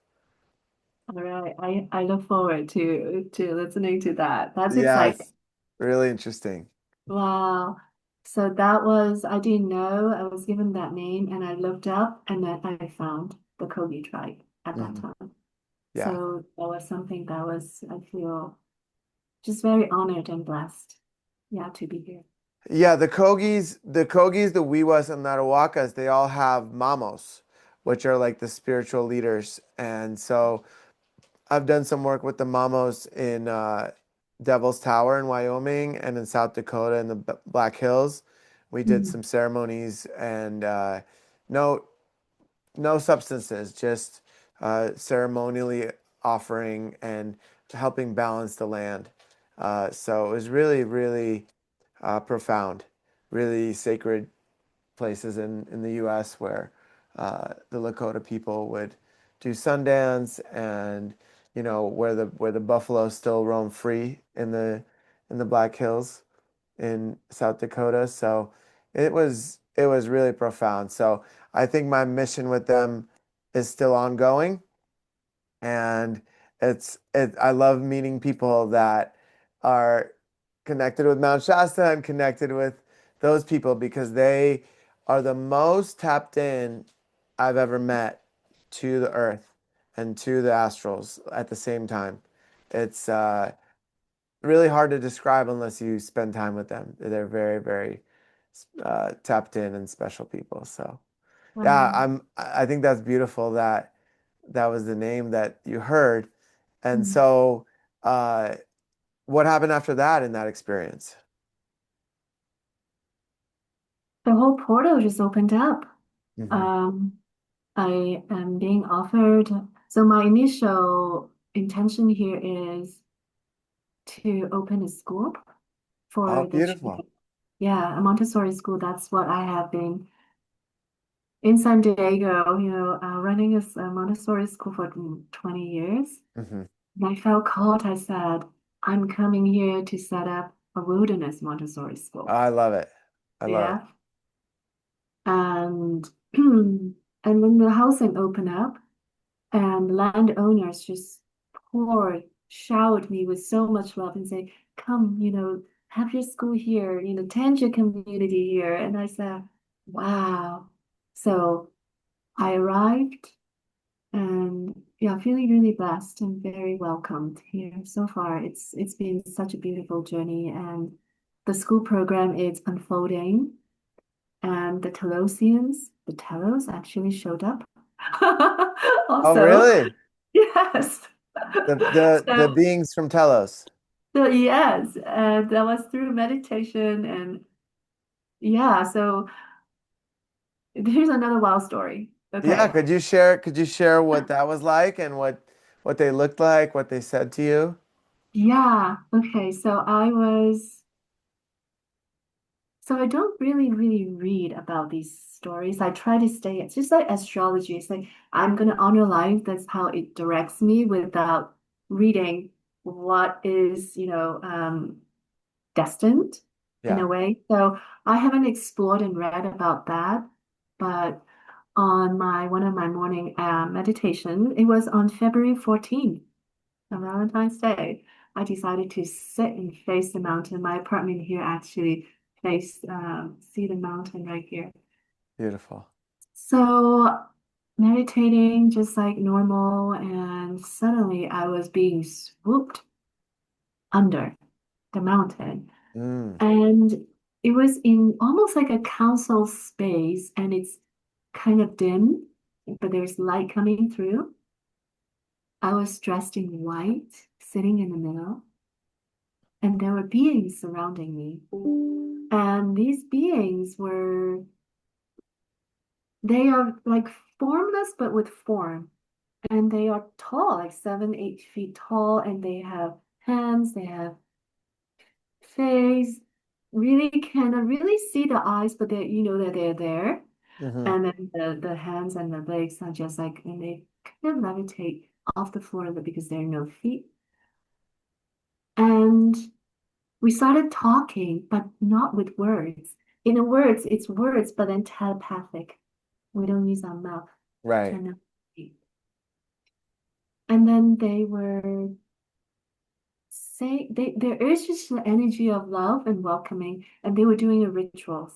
all right. I look forward to listening to that. That's exciting. Yes, really interesting. Wow. So that was, I didn't know I was given that name, and I looked up and then I found the Kogi tribe at that Hmm. time. Yeah. So that was something that was, I feel just very honored and blessed. Yeah, to be here. Yeah, the Kogis, the Wiwas, and Narawakas, they all have mamos, which are like the spiritual leaders. And so I've done some work with the mamos in Devil's Tower in Wyoming and in South Dakota in the Black Hills. We did Mm. some ceremonies and no no substances, just ceremonially offering and helping balance the land. So it was really, really profound, really sacred places in the U.S. where the Lakota people would do Sundance, and where the buffalo still roam free in the Black Hills in South Dakota. So it was really profound. So I think my mission with them is still ongoing, and I love meeting people that are connected with Mount Shasta and connected with those people because they are the most tapped in I've ever met to the earth and to the astrals at the same time. It's really hard to describe unless you spend time with them. They're very, very tapped in and special people. So yeah, Um, I think that's beautiful that that was the name that you heard. And mm. so, uh, what happened after that in that experience? The whole portal just opened up. Hmm. Um, I am being offered. So my initial intention here is to open a school Oh, for the beautiful. children. Yeah, a Montessori school. That's what I have been in San Diego, running a Montessori school for 20 years. Hmm. And I felt called. I said, I'm coming here to set up a wilderness Montessori school. I love it. I love it. Yeah. And and then the housing opened up, and landowners just showered me with so much love and say, come, have your school here, tend your community here. And I said, wow. So I arrived and yeah, feeling really blessed and very welcomed here. So far, it's been such a beautiful journey, and the school program is unfolding, and the Telos actually showed up. Oh, Also, really? yes. The So, beings from Telos. so yes, and that was through meditation, and yeah, so here's another wild story. Yeah, Okay. could you share what that was like and what they looked like, what they said to you? Yeah, okay. So I don't really read about these stories. I try to stay, it's just like astrology. It's like I'm gonna honor life. That's how it directs me without reading what is, destined in Yeah. a way. So I haven't explored and read about that, but on my one of my morning meditation, it was on February 14th. on Valentine's Day, I decided to sit and face the mountain. My apartment here actually see the mountain right here. Beautiful. So meditating just like normal, and suddenly I was being swooped under the mountain. Mm, And it was in almost like a council space, and it's kind of dim, but there's light coming through. I was dressed in white, sitting in the middle, and there were beings surrounding me. And these beings they are like formless, but with form. And they are tall, like 7, 8 feet tall, and they have hands, they have face. Really cannot really see the eyes, but they, you know that they're there. hmm. And then the hands and the legs are just like, and they kind of levitate off the floor because there are no feet. And we started talking, but not with words. In the words, it's words, but then telepathic. We don't use our mouth. Right. Kind of. And then they were there is just the energy of love and welcoming, and they were doing a ritual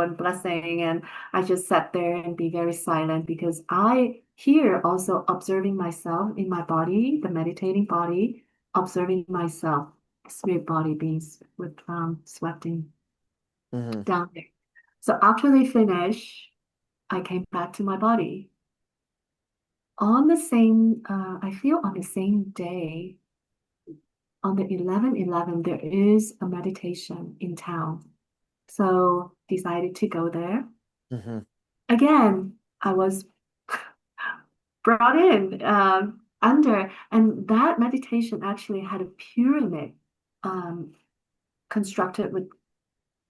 and blessing, and I just sat there and be very silent because I here also observing myself in my body, the meditating body, observing myself, spirit body being with sweating Hmm. down there. So after they finish, I came back to my body. On the same, I feel on the same day, on the 11/11, there is a meditation in town. So decided to go there. Hmm. Again, I was brought in under, and that meditation actually had a pyramid um, constructed with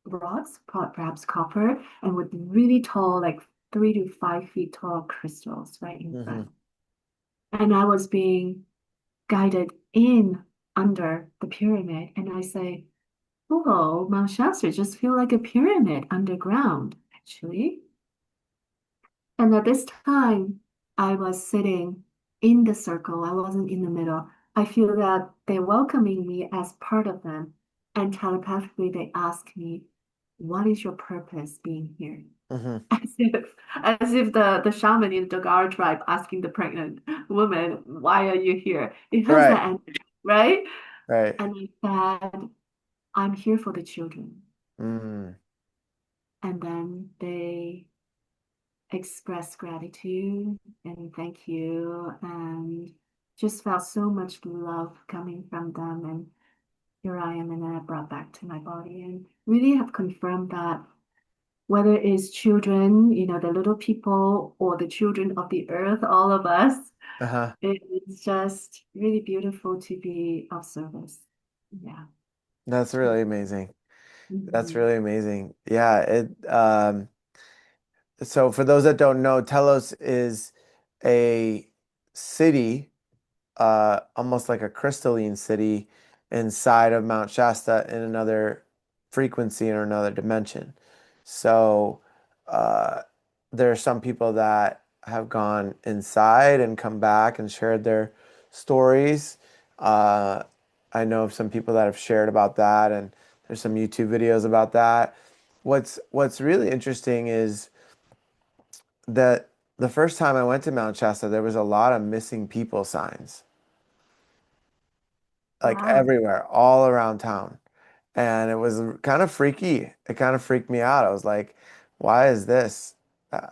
rocks, perhaps copper, and with really tall, like 3 to 5 feet tall crystals right in Hmm. front. And I was being guided in under the pyramid, and I say, "Oh, Mount Shasta just feel like a pyramid underground, actually." And at this time, I was sitting in the circle. I wasn't in the middle. I feel that they're welcoming me as part of them. And telepathically, they ask me, "What is your purpose being here?" Hmm. As if the shaman in the Dagara tribe asking the pregnant woman, "Why are you here?" It has Right. that energy, right? Right. And I said, "I'm here for the children." Mm. And then they express gratitude and thank you, and just felt so much love coming from them. And here I am, and then I brought back to my body and really have confirmed that whether it's children, the little people, or the children of the earth, all of us, Uh-huh. it's just really beautiful to be of service. Yeah. That's really amazing. That's Mhm. really amazing. Yeah, so for those that don't know, Telos is a city, almost like a crystalline city inside of Mount Shasta in another frequency or another dimension. So uh, there are some people that have gone inside and come back and shared their stories. Uh, I know of some people that have shared about that, and there's some YouTube videos about that. What's really interesting is that the first time I went to Mount Shasta, there was a lot of missing people signs, like Wow. everywhere, all around town. And it was kind of freaky. It kind of freaked me out. I was like, why is this?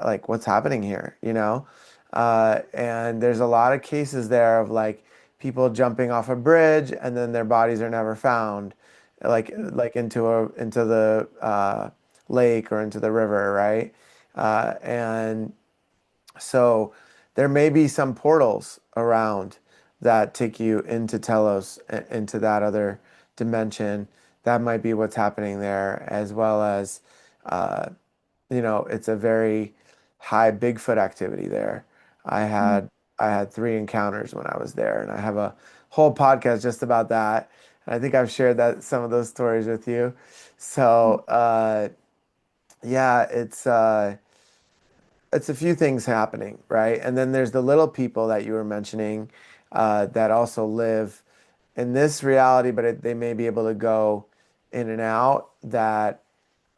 Like, what's happening here? And there's a lot of cases there of like people jumping off a bridge and then their bodies are never found, like into the lake or into the river, right? And so there may be some portals around that take you into Telos, into that other dimension. That might be what's happening there, as well as, uh, it's a very high Bigfoot activity there. I Mm, had I had 3 encounters when I was there, and I have a whole podcast just about that. And I think I've shared that some of those stories with you. mm, So yeah, it's a few things happening, right? And then there's the little people that you were mentioning. that also live in this reality, but they may be able to go in and out that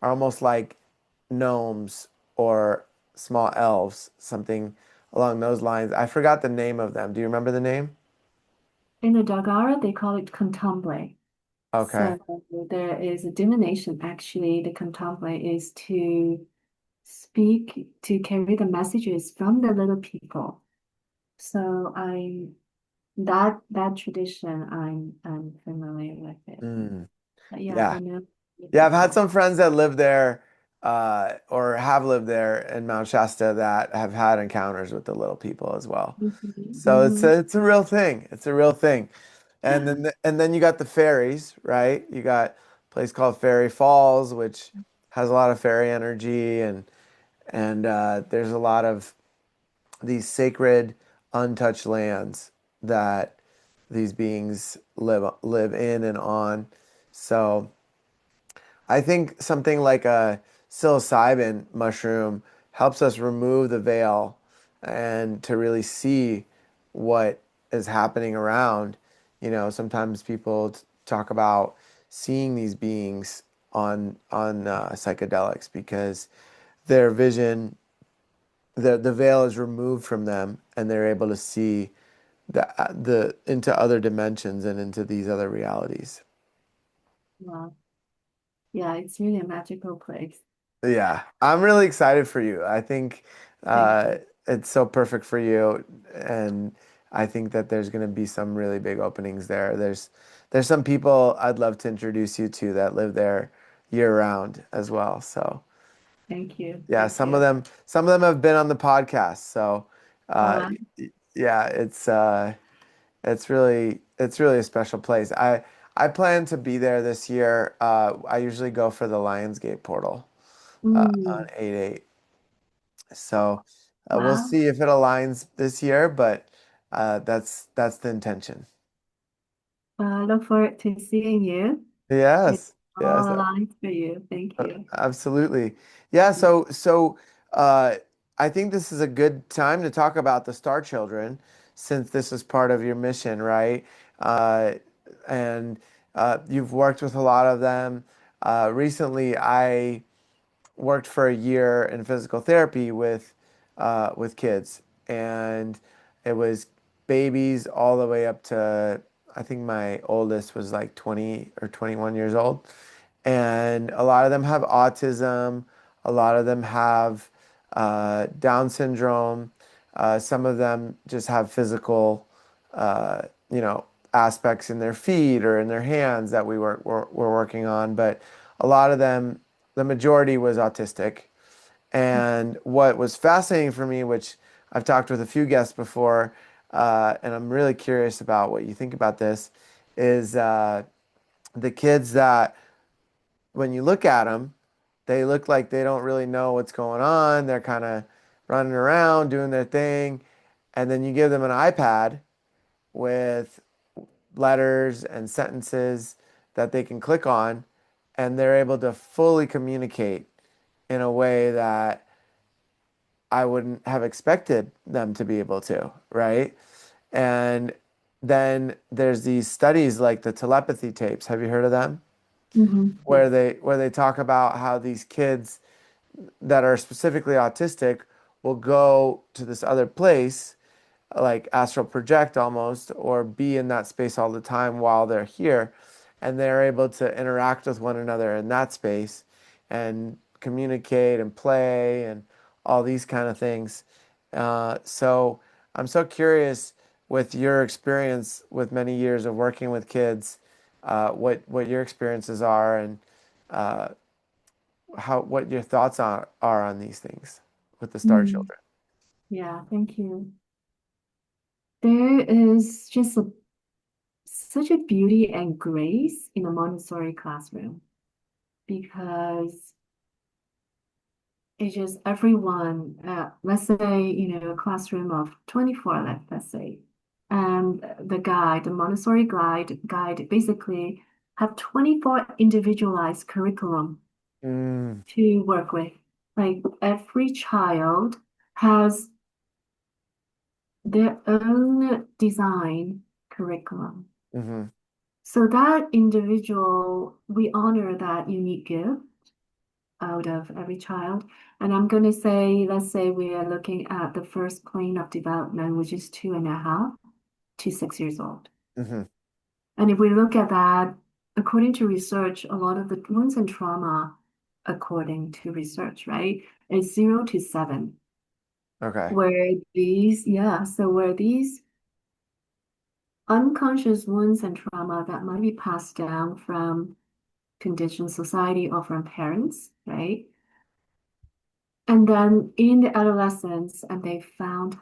are almost like gnomes or small elves, something along those lines. I forgot the name of them. Do you remember the name? In the Dagara, they call it contemplate. Okay. So there is a divination. Actually, the contemplate is to speak, to carry the messages from the little people. So that tradition, I'm familiar with it. Mm, But yeah, yeah. I know Yeah, I've had people. some friends that live there or have lived there in Mount Shasta that have had encounters with the little people as well. Mhm, So mhm. it's a real thing. It's a real thing. And then you got the fairies, right? You got a place called Fairy Falls, which has a lot of fairy energy and there's a lot of these sacred, untouched lands that these beings live in and on. So I think something like a psilocybin mushroom helps us remove the veil and to really see what is happening around. You know, sometimes people talk about seeing these beings on psychedelics because their vision, the veil is removed from them, and they're able to see the into other dimensions and into these other realities. Wow. Yeah, it's really a magical place. Yeah, I'm really excited for you. I think Thank uh, you. it's so perfect for you, and I think that there's going to be some really big openings there. There's some people I'd love to introduce you to that live there year round as well. So Thank you. yeah, Thank you. some of them have been on the podcast. So Oh, uh, yeah, it's really a special place. I plan to be there this year. I usually go for the Lionsgate portal on mm, 8/8. So we'll wow. see if it aligns this year, but that's the intention. I look forward to seeing you. It Yes, all yes, aligns for you. Thank you. absolutely. Yeah, so uh, I think this is a good time to talk about the Star Children, since this is part of your mission, right? Uh, and you've worked with a lot of them. Recently, I worked for a year in physical therapy with kids, and it was babies all the way up to I think my oldest was like 20 or 21 years old, and a lot of them have autism, a lot of them have Down syndrome, some of them just have physical, uh, you know, aspects in their feet or in their hands that we're working on, but a lot of them, the majority was autistic. And what was fascinating for me, which I've talked with a few guests before, and I'm really curious about what you think about this, is the kids that, when you look at them, they look like they don't really know what's going on. They're kind of running around doing their thing. And then you give them an iPad with letters and sentences that they can click on, and they're able to fully communicate in a way that I wouldn't have expected them to be able to, right? And then there's these studies like the telepathy tapes. Have you heard of them? Yeah. Where they talk about how these kids that are specifically autistic will go to this other place, like astral project almost, or be in that space all the time while they're here, and they're able to interact with one another in that space and communicate and play and all these kind of things. So I'm so curious with your experience with many years of working with kids, what your experiences are and uh, how what your thoughts are on these things with the Star Mm, Children. yeah, thank you. There is just such a beauty and grace in a Montessori classroom because it's just everyone, let's say, a classroom of 24, let's say, and the Montessori guide basically have 24 individualized curriculum Mm, to work with. Like every child has, their own design curriculum. Mm-hmm. So that individual, we honor that unique gift out of every child. And I'm going to say, let's say we are looking at the first plane of development, which is 2.5 to 6 years old. Mm-hmm. And if we look at that, according to research, a lot of the wounds and trauma, according to research, right, is 0 to 7. Okay. Where these unconscious wounds and trauma that might be passed down from conditioned society or from parents, right? And then in the adolescence, and they found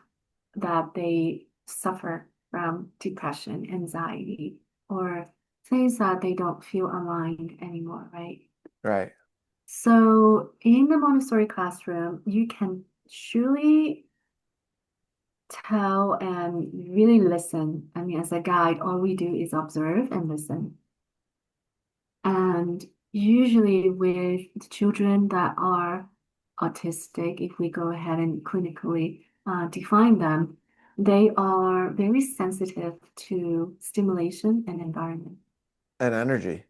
that they suffer from depression, anxiety, or things that they don't feel aligned anymore, right? Right. So in the Montessori classroom, you can surely tell and really listen. I mean, as a guide, all we do is observe and listen. And usually with the children that are autistic, if we go ahead and clinically define them, they are very sensitive to stimulation and environment. And energy.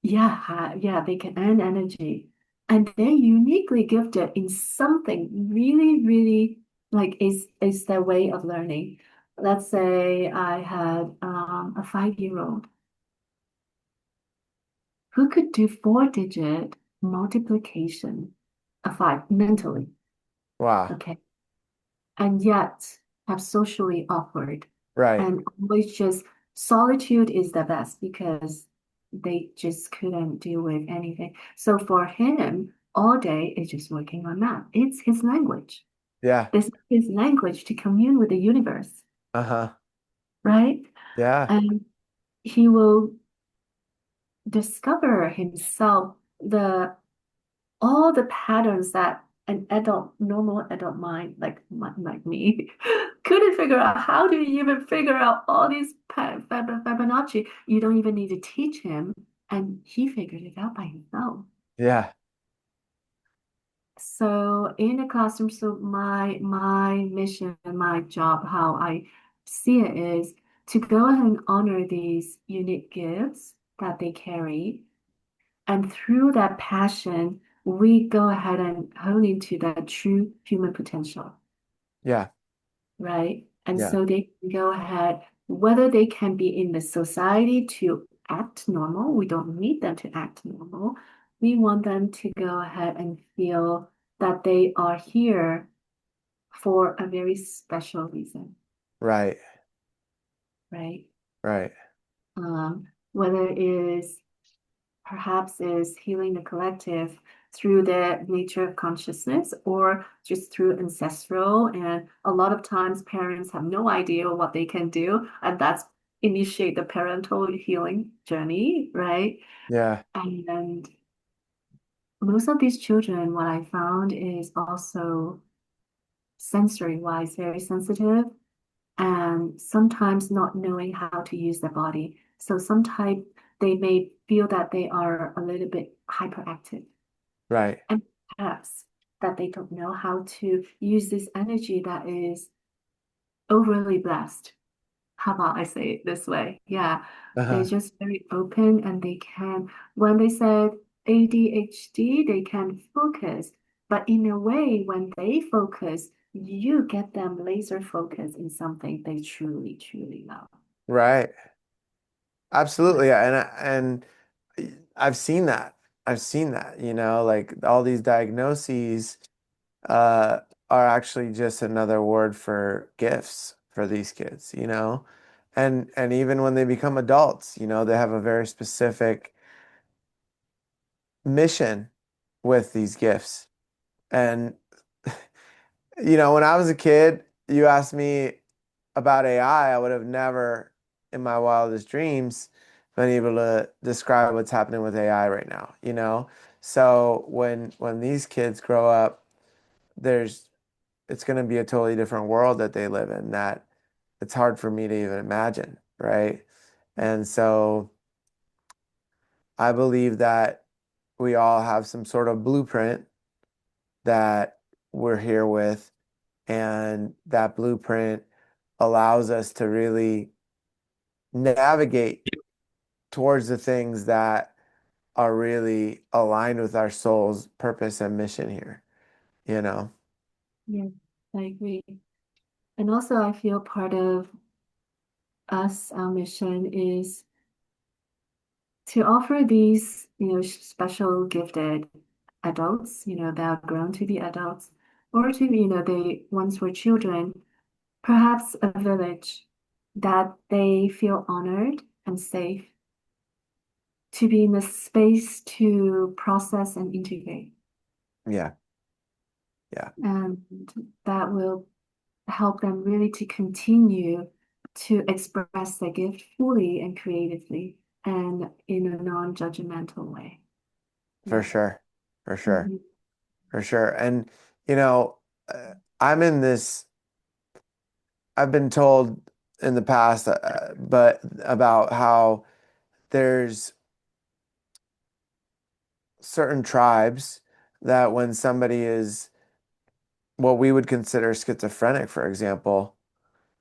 Yeah, they can earn energy. And they're uniquely gifted in something really, really like is their way of learning. Let's say I had a 5-year-old who could do 4-digit multiplication of five mentally, Wow. okay, and yet have socially awkward Right. and always just solitude is the best because they just couldn't deal with anything. So for him, all day is just working on that. It's his language. Yeah. This is his language to commune with the universe, Uh-huh. right? Yeah. And he will discover himself the all the patterns that an adult, normal adult mind, like me, couldn't figure out. How do you even figure out all these Fibonacci? You don't even need to teach him, and he figured it out by himself. Yeah. So in the classroom, so my mission and my job, how I see it is to go ahead and honor these unique gifts that they carry. And through that passion, we go ahead and hone into that true human potential, Yeah. right? And Yeah. so they can go ahead, whether they can be in the society to act normal, we don't need them to act normal. We want them to go ahead and feel that they are here for a very special reason, Right. right? Right. Whether it is perhaps is healing the collective through the nature of consciousness or just through ancestral. And a lot of times parents have no idea what they can do, and that's initiate the parental healing journey, right? Yeah. And most of these children, what I found is also sensory wise very sensitive and sometimes not knowing how to use their body. So sometimes they may feel that they are a little bit hyperactive Right. and perhaps that they don't know how to use this energy that is overly blessed. How about I say it this way? Yeah, they're Uh-huh. just very open and they can, when they said ADHD, they can focus. But in a way, when they focus, you get them laser focused in something they truly, truly love. Right. Right. Absolutely. Yeah. And I've seen that. I've seen that, like all these diagnoses uh are actually just another word for gifts for these kids, And even when they become adults, they have a very specific mission with these gifts. And when I was a kid, you asked me about AI, I would have never in my wildest dreams been able to describe what's happening with AI right now. So when these kids grow up, there's it's going to be a totally different world that they live in that it's hard for me to even imagine, right? And so I believe that we all have some sort of blueprint that we're here with, and that blueprint allows us to really navigate towards the things that are really aligned with our soul's purpose and mission here, you know? Yeah, I agree. And also, I feel part of us, our mission is to offer these, special gifted adults, that are grown to be adults, or to, they once were children, perhaps a village that they feel honored and safe to be in the space to process and integrate. Yeah, yeah, And that will help them really to continue to express their gift fully and creatively and in a non-judgmental way. for Yeah. sure, for sure, Mhm. for sure. And, you know, I'm in this, I've been told in the past, but about how there's certain tribes that when somebody is what we would consider schizophrenic, for example,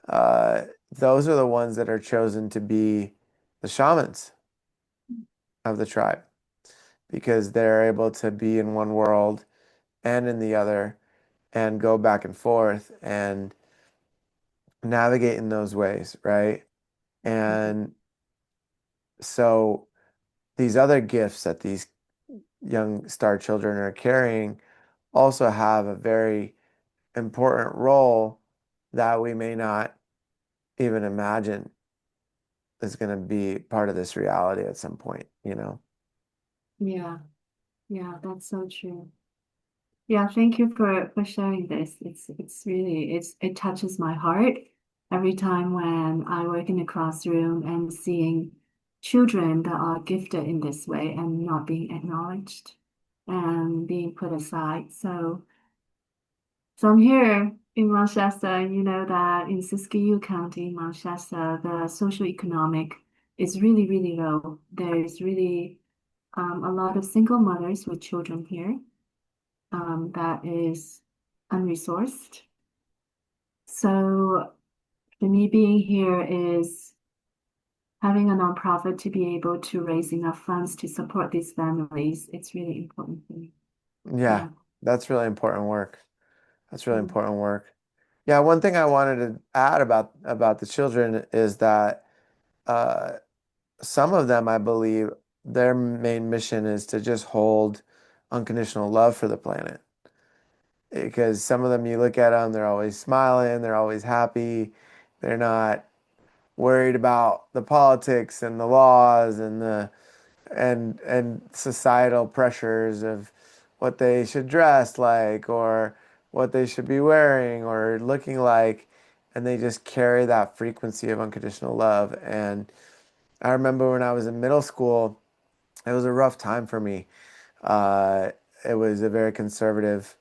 uh, those are the ones that are chosen to be the shamans of the tribe because they're able to be in one world and in the other and go back and forth and navigate in those ways, right? And so these other gifts that these young star children are carrying also have a very important role that we may not even imagine is going to be part of this reality at some point, you know? Yeah, yeah, that's so true. Yeah, thank you for sharing this. It's really it touches my heart every time when I work in a classroom and seeing children that are gifted in this way and not being acknowledged and being put aside. So I'm here in Mount Shasta, and you know that in Siskiyou County, Mount Shasta, the socioeconomic is really, really low. There's really a lot of single mothers with children here that is unresourced. So for me being here is having a nonprofit to be able to raise enough funds to support these families. It's really important for me. Yeah, Yeah. that's really important work. That's really Mm. important work. Yeah, one thing I wanted to add about the children is that uh, some of them, I believe, their main mission is to just hold unconditional love for the planet. Because some of them, you look at them, they're always smiling, they're always happy, they're not worried about the politics and the laws and the and societal pressures of what they should dress like or what they should be wearing or looking like, and they just carry that frequency of unconditional love. And I remember when I was in middle school, it was a rough time for me. Uh, it was a very conservative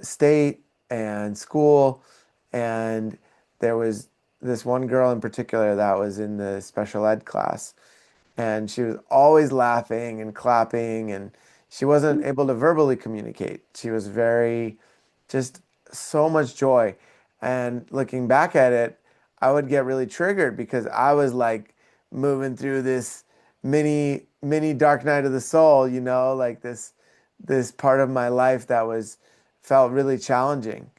state and school, and there was this one girl in particular that was in the special ed class, and she was always laughing and clapping, and she wasn't able to verbally communicate. She was very, just so much joy. And looking back at it, I would get really triggered because I was like moving through this mini dark night of the soul, you know, like this part of my life that was felt really challenging.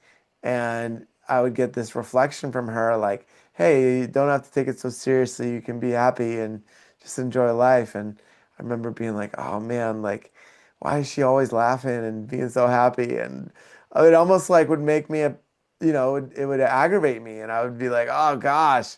And I would get this reflection from her like, hey, you don't have to take it so seriously. You can be happy and just enjoy life. And I remember being like, oh man, like, why is she always laughing and being so happy? And it almost like would make me it would aggravate me, and I would be like, oh gosh.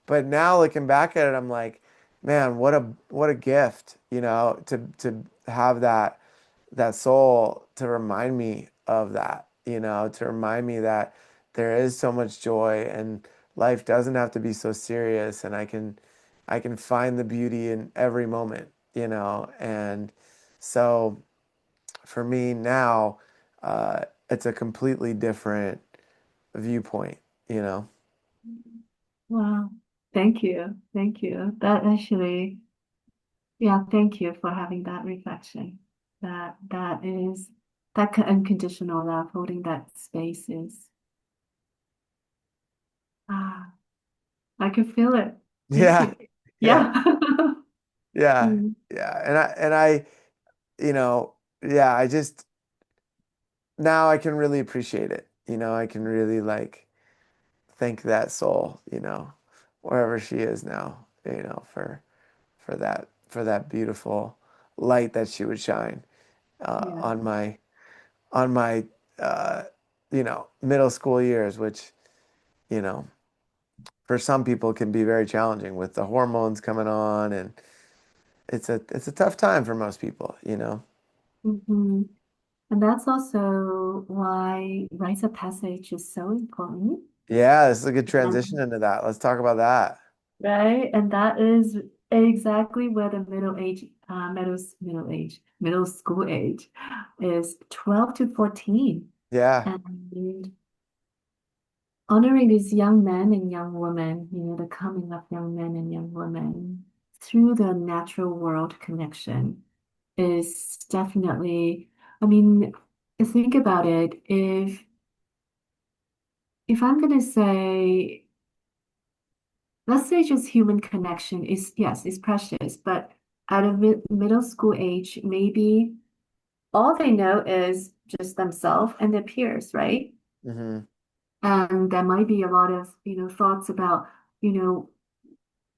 But now looking back at it, I'm like, man, what a gift, to have that soul to remind me of that, to remind me that there is so much joy and life doesn't have to be so serious, and I can find the beauty in every moment, and so for me now, it's a completely different viewpoint, you know? Wow. Thank you. Thank you. That actually, yeah, thank you for having that reflection. That is that unconditional love, holding that space is Ah, I can feel it. Thank Yeah, you. yeah, Yeah. yeah, Mm, yeah. And I, you know, yeah, I just now I can really appreciate it. I can really like thank that soul, wherever she is now, for that beautiful light that she would shine yeah. on my uh, middle school years, which, you know, for some people can be very challenging with the hormones coming on, and it's a tough time for most people. Hmm. And that's also why rites of passage is so important. Yeah, this is a good transition And into that. Let's talk about that. right, and that is exactly where the middle school age is 12 to 14. Yeah. And honoring these young men and young women, the coming of young men and young women through the natural world connection is definitely, I mean, think about it. If I'm gonna say, let's say just human connection is, yes, it's precious, but at a middle school age, maybe all they know is just themselves and their peers, right? Hmm. And there might be a lot of, thoughts about, you know,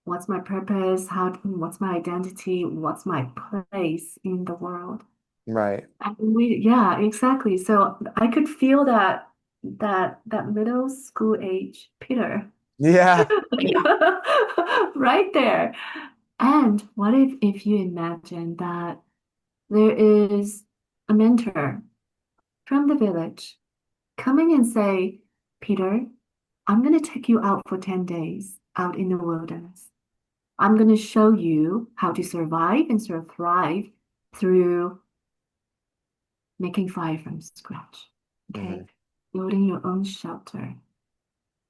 what's my purpose? What's my identity? What's my place in the world? Right. And yeah, exactly. So I could feel that middle school age Peter Yeah. right there. And what if you imagine that there is a mentor from the village coming and say, Peter, I'm going to take you out for 10 days out in the wilderness. I'm going to show you how to survive and sort of thrive through making fire from scratch. Hmm. Okay. Building your own shelter,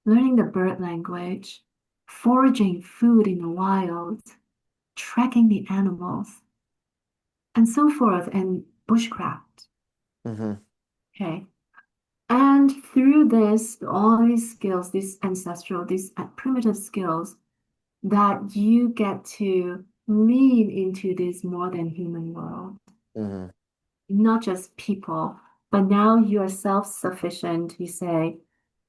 learning the bird language, foraging food in the wild, tracking the animals, and so forth, and bushcraft. Hmm. Okay. And through this, all these skills, these ancestral, these primitive skills, that you get to lean into this more than human world, Hmm. not just people, but now you are self-sufficient. You say,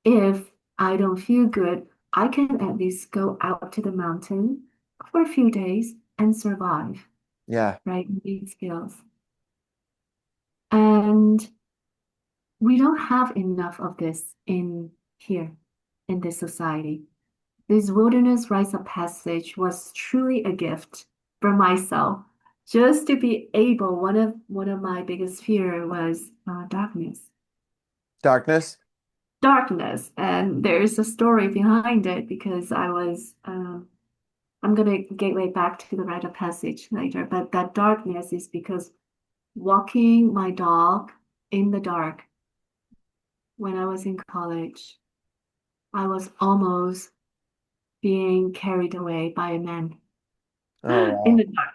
if I don't feel good, I can at least go out to the mountain for a few days and survive, Yeah. right? These skills. And we don't have enough of this in here, in this society. This wilderness rites of passage was truly a gift for myself. Just to be able, one of my biggest fear was darkness. Darkness. Darkness, and there's a story behind it because I'm gonna get way back to the rite of passage later, but that darkness is because walking my dog in the dark when I was in college, I was almost being carried away by a man Oh, in wow. the dark.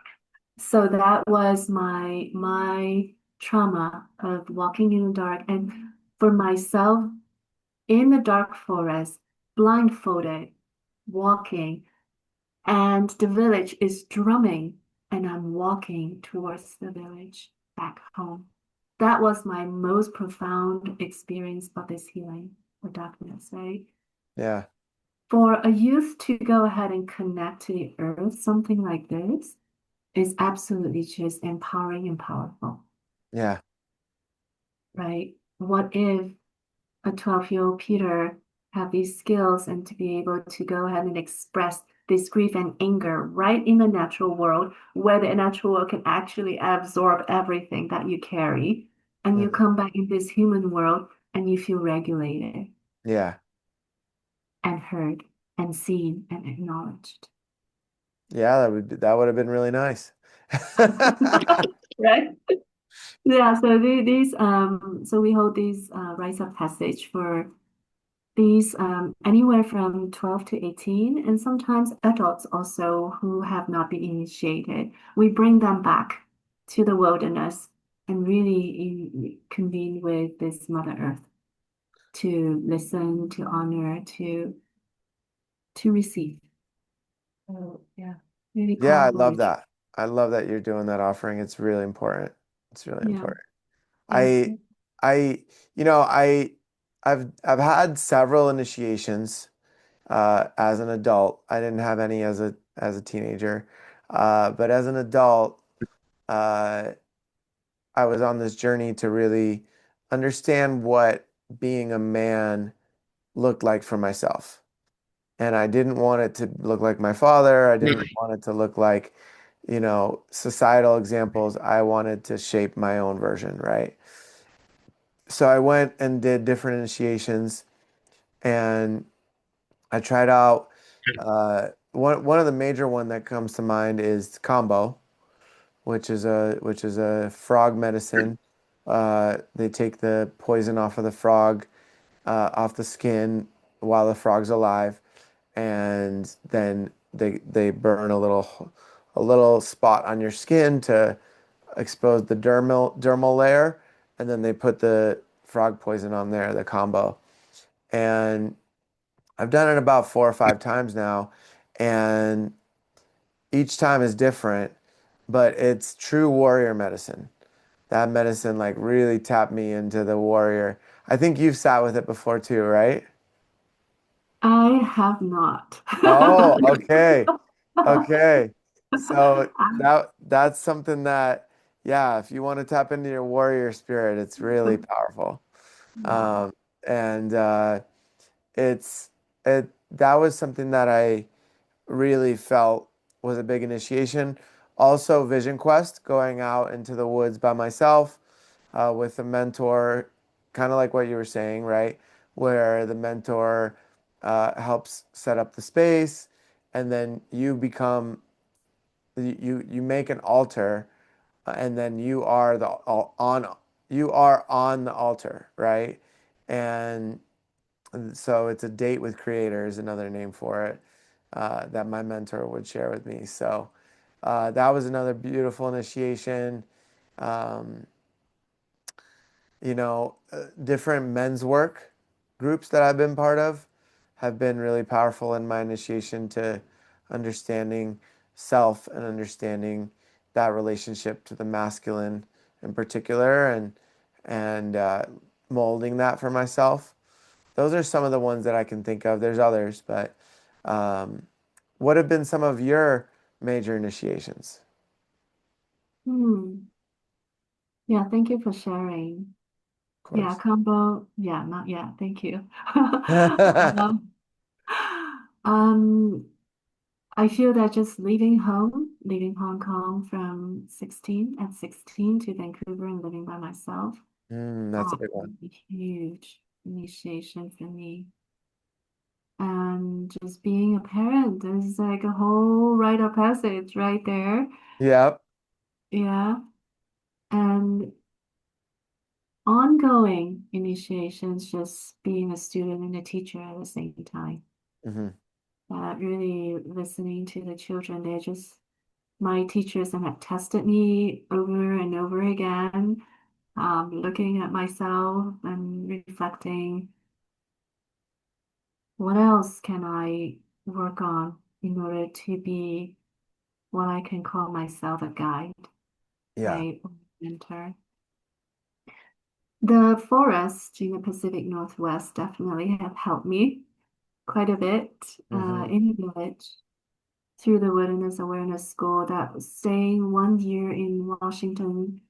So that was my trauma of walking in the dark. And for myself in the dark forest, blindfolded, walking, and the village is drumming, and I'm walking towards the village back home. That was my most profound experience of this healing or darkness, right? Yeah. For a youth to go ahead and connect to the earth, something like this is absolutely just empowering and powerful, Yeah. right? What if a 12-year-old Peter have these skills and to be able to go ahead and express this grief and anger right in the natural world, where the natural world can actually absorb everything that you carry, and you Mhm. come back in this human world and you feel regulated Yeah. and heard and seen and acknowledged. Yeah, that would have been really nice. Right? Yeah, so so we hold these rites of passage for these anywhere from 12 to 18, and sometimes adults also who have not been initiated. We bring them back to the wilderness and really convene with this Mother Earth to listen, to honor, to to receive. So yeah, really Yeah, I powerful love retreat. that. I love that you're doing that offering. It's really important. It's really Yeah, important. yes. I I you know, I've had several initiations as an adult. I didn't have any as a teenager. But as an adult, uh I was on this journey to really understand what being a man looked like for myself. And I didn't want it to look like my father. I didn't want it to look like, societal examples. I wanted to shape my own version, right? So I went and did different initiations, and I tried out one of the major one that comes to mind is combo, which is a frog medicine. They take the poison off of the frog, off the skin while the frog's alive, and then they burn a little spot on your skin to expose the dermal layer, and then they put the frog poison on there, the combo. And I've done it about 4 or 5 times now, and each time is different, but it's true warrior medicine. That medicine like really tapped me into the warrior. I think you've sat with it before too, right? I have not. Oh, okay. Okay. So that's something that, yeah, if you want to tap into your warrior spirit, it's really powerful. Yeah. Um, and it's it that was something that I really felt was a big initiation. Also, Vision Quest, going out into the woods by myself, with a mentor, kind of like what you were saying, right? Where the mentor helps set up the space, and then you make an altar, and then you are on the altar, right? And so it's a date with creator is another name for it, that my mentor would share with me. So that was another beautiful initiation. Um, Different men's work groups that I've been part of have been really powerful in my initiation to understanding self and understanding that relationship to the masculine in particular, and molding that for myself. Those are some of the ones that I can think of. There's others, but um, what have been some of your major initiations? Hmm. Yeah, thank you for sharing. Of Yeah, course. combo. Yeah, not yet. Thank you. Um, um, I feel that just leaving Hong Kong from 16 to Vancouver and living by myself, That's a big one. a huge initiation for me. And just being a parent is like a whole rite of passage right there. Yep. Yeah. And ongoing initiations, just being a student and a teacher at the same time. Hmm. Really listening to the children, they're just my teachers and have tested me over and over again, looking at myself and reflecting, what else can I work on in order to be what I can call myself a guide, Yeah. right? Or mentor. The forest in the Pacific Northwest definitely have helped me quite a bit Hmm. in the village through the Wilderness Awareness School that was staying 1 year in Washington,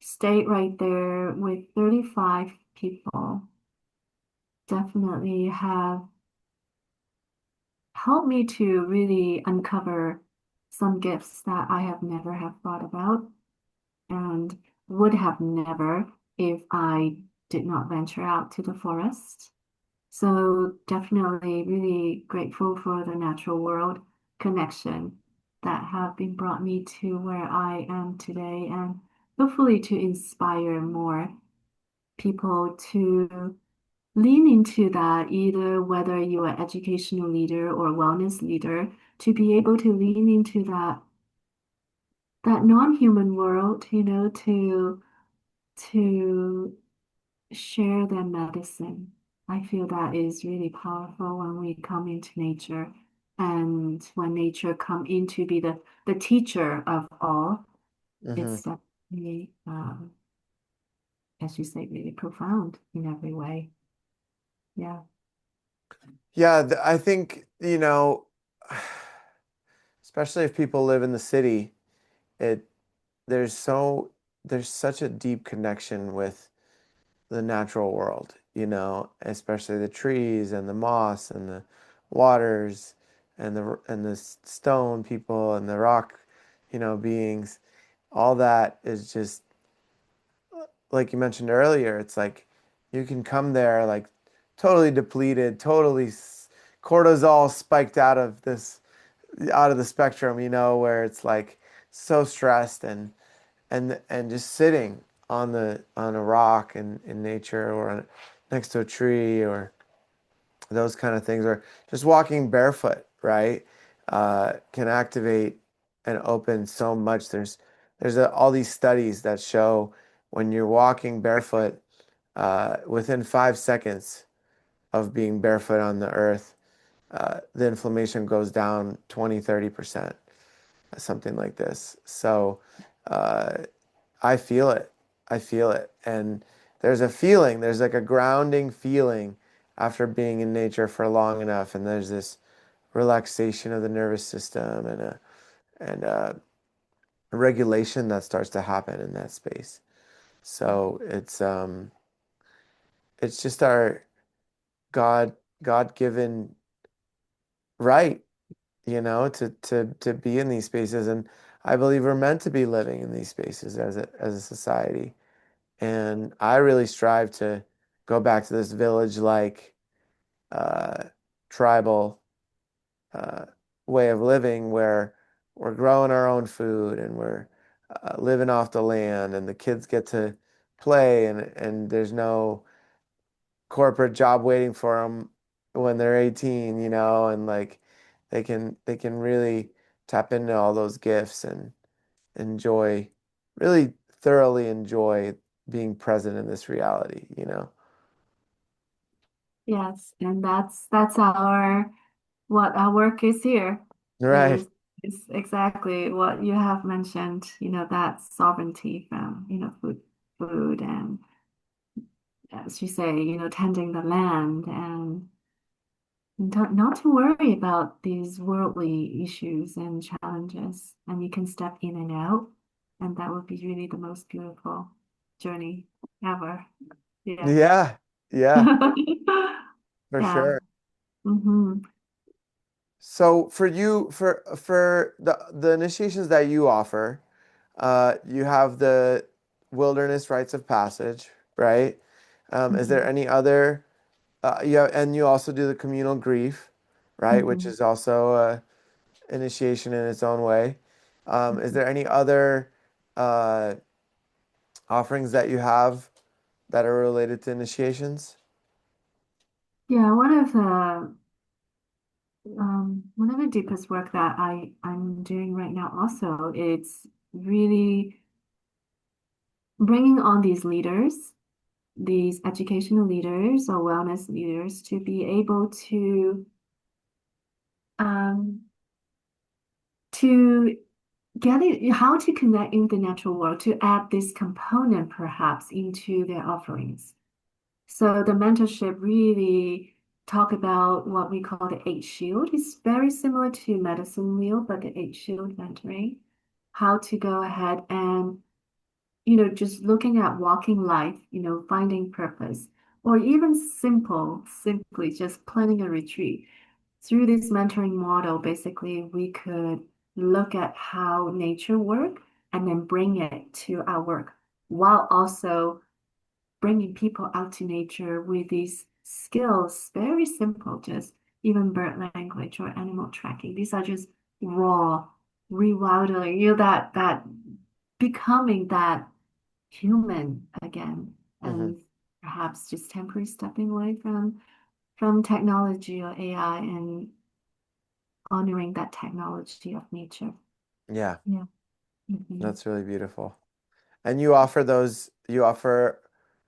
stayed right there with 35 people. Definitely have helped me to really uncover some gifts that I have never have thought about and would have never if I did not venture out to the forest. So definitely really grateful for the natural world connection that have been brought me to where I am today and hopefully to inspire more people to lean into that, either whether you're an educational leader or wellness leader, to be able to lean into that non-human world, to share their medicine. I feel that is really powerful when we come into nature And when nature come in to be the teacher of all, Hmm. it's definitely, as you say, really profound in every way. Yeah. Yeah, I think, especially if people live in the city, it there's so there's such a deep connection with the natural world, especially the trees and the moss and the waters and the stone people and the rock, beings. All that is just like you mentioned earlier. It's like you can come there like totally depleted, totally cortisol spiked out of the spectrum, where it's like so stressed and just sitting on a rock in nature or next to a tree or those kind of things, or just walking barefoot, right? Can activate and open so much. There's all these studies that show when you're walking barefoot, within 5 seconds of being barefoot on the earth, the inflammation goes down 20-30%, something like this. So uh, I feel it. I feel it. And there's like a grounding feeling after being in nature for long enough. And there's this relaxation of the nervous system and a regulation that starts to happen in that space. So it's just our God God given right, to be in these spaces. And I believe we're meant to be living in these spaces as a society. And I really strive to go back to this village-like, uh, tribal, uh, way of living where we're growing our own food and we're living off the land, and the kids get to play, and there's no corporate job waiting for them when they're 18, and like they can really tap into all those gifts and enjoy, really thoroughly enjoy being present in this reality. Yes. And that's our what our work is here Right. is is exactly what you have mentioned, that sovereignty from, food and as you say, tending the land and not to worry about these worldly issues and challenges. And you can step in and out, and that would be really the most beautiful journey ever. Yeah. Yeah. Yeah, for Yeah. sure. Hmm. So for you, for the initiations that you offer, you have the wilderness rites of passage, right? Is there Hmm. any other, and you also do the communal grief, right? Which Hmm. is also a initiation in its own way. Is there any other uh, offerings that you have that are related to initiations? Yeah, one of the deepest work that I'm doing right now also, it's really bringing on these leaders, these educational leaders or wellness leaders to be able um, to get it, how to connect in the natural world, to add this component perhaps into their offerings. So the mentorship really talk about what we call the eight shield. It's very similar to medicine wheel, but the eight shield mentoring, how to go ahead and, just looking at walking life, finding purpose, or even simply just planning a retreat. Through this mentoring model, basically, we could look at how nature work and then bring it to our work while also bringing people out to nature with these skills, very simple, just even bird language or animal tracking. These are just raw, rewilding, that becoming that human again, Hmm. and perhaps just temporary stepping away from technology or AI and honoring that technology of nature. Yeah, Yeah. Hmm. that's really beautiful. And you offer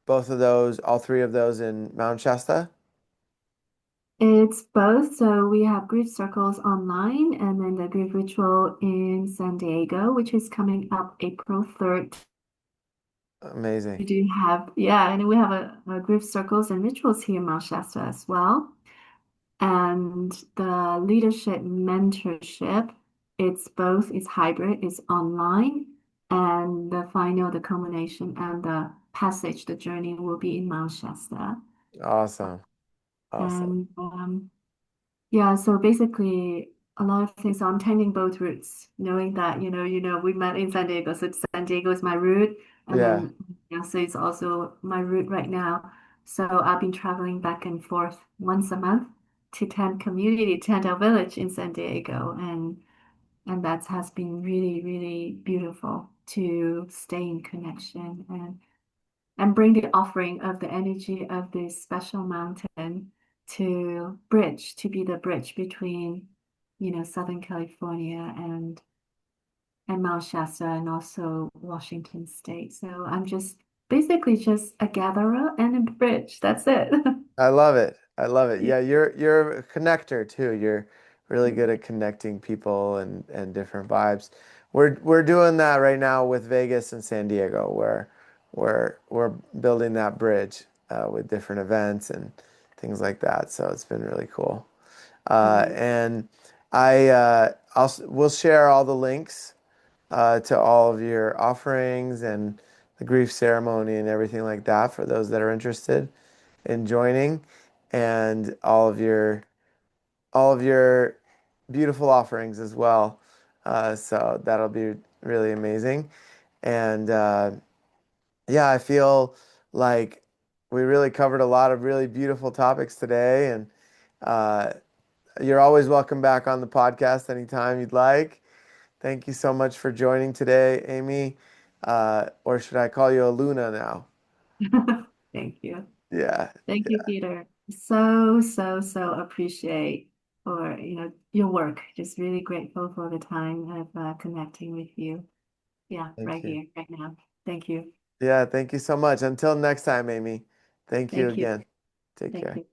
both of those, all three of those in Mount Shasta? It's both. So we have grief circles online and then the grief ritual in San Diego, which is coming up April 3rd. Amazing. We do have, yeah, and we have a grief circles and rituals here in Mount Shasta as well. And the leadership mentorship, it's both, it's hybrid, it's online, and the final, the culmination and the passage, the journey will be in Mount Shasta. Awesome. Awesome. And yeah, so basically a lot of things. So I'm tending both routes, knowing that, we met in San Diego. So San Diego is my route. And Yeah. then yeah, so it's also my route right now. So I've been traveling back and forth once a month to tend our village in San Diego. And that has been really, really beautiful to stay in connection and bring the offering of the energy of this special mountain to be the bridge between, Southern California and Mount Shasta and also Washington State. So I'm just basically just a gatherer and a bridge. That's it. I love it. I love it. Yeah, you're a connector too. You're really good at connecting people and different vibes. We're doing that right now with Vegas and San Diego, where we're building that bridge with different events and things like that. So it's been really cool. Mm. And we'll share all the links to all of your offerings and the grief ceremony and everything like that for those that are interested in joining, and all of your beautiful offerings as well. So that'll be really amazing. And yeah, I feel like we really covered a lot of really beautiful topics today. And uh, you're always welcome back on the podcast anytime you'd like. Thank you so much for joining today, Amy. Or should I call you a Luna now? Thank you. Yeah, Thank you, yeah. Peter. So appreciate your work. Just really grateful for the time of connecting with you. Yeah, Thank right you. here, right now. Thank you. Yeah, thank you so much. Until next time, Amy. Thank you Thank you. again. Take Thank care. you.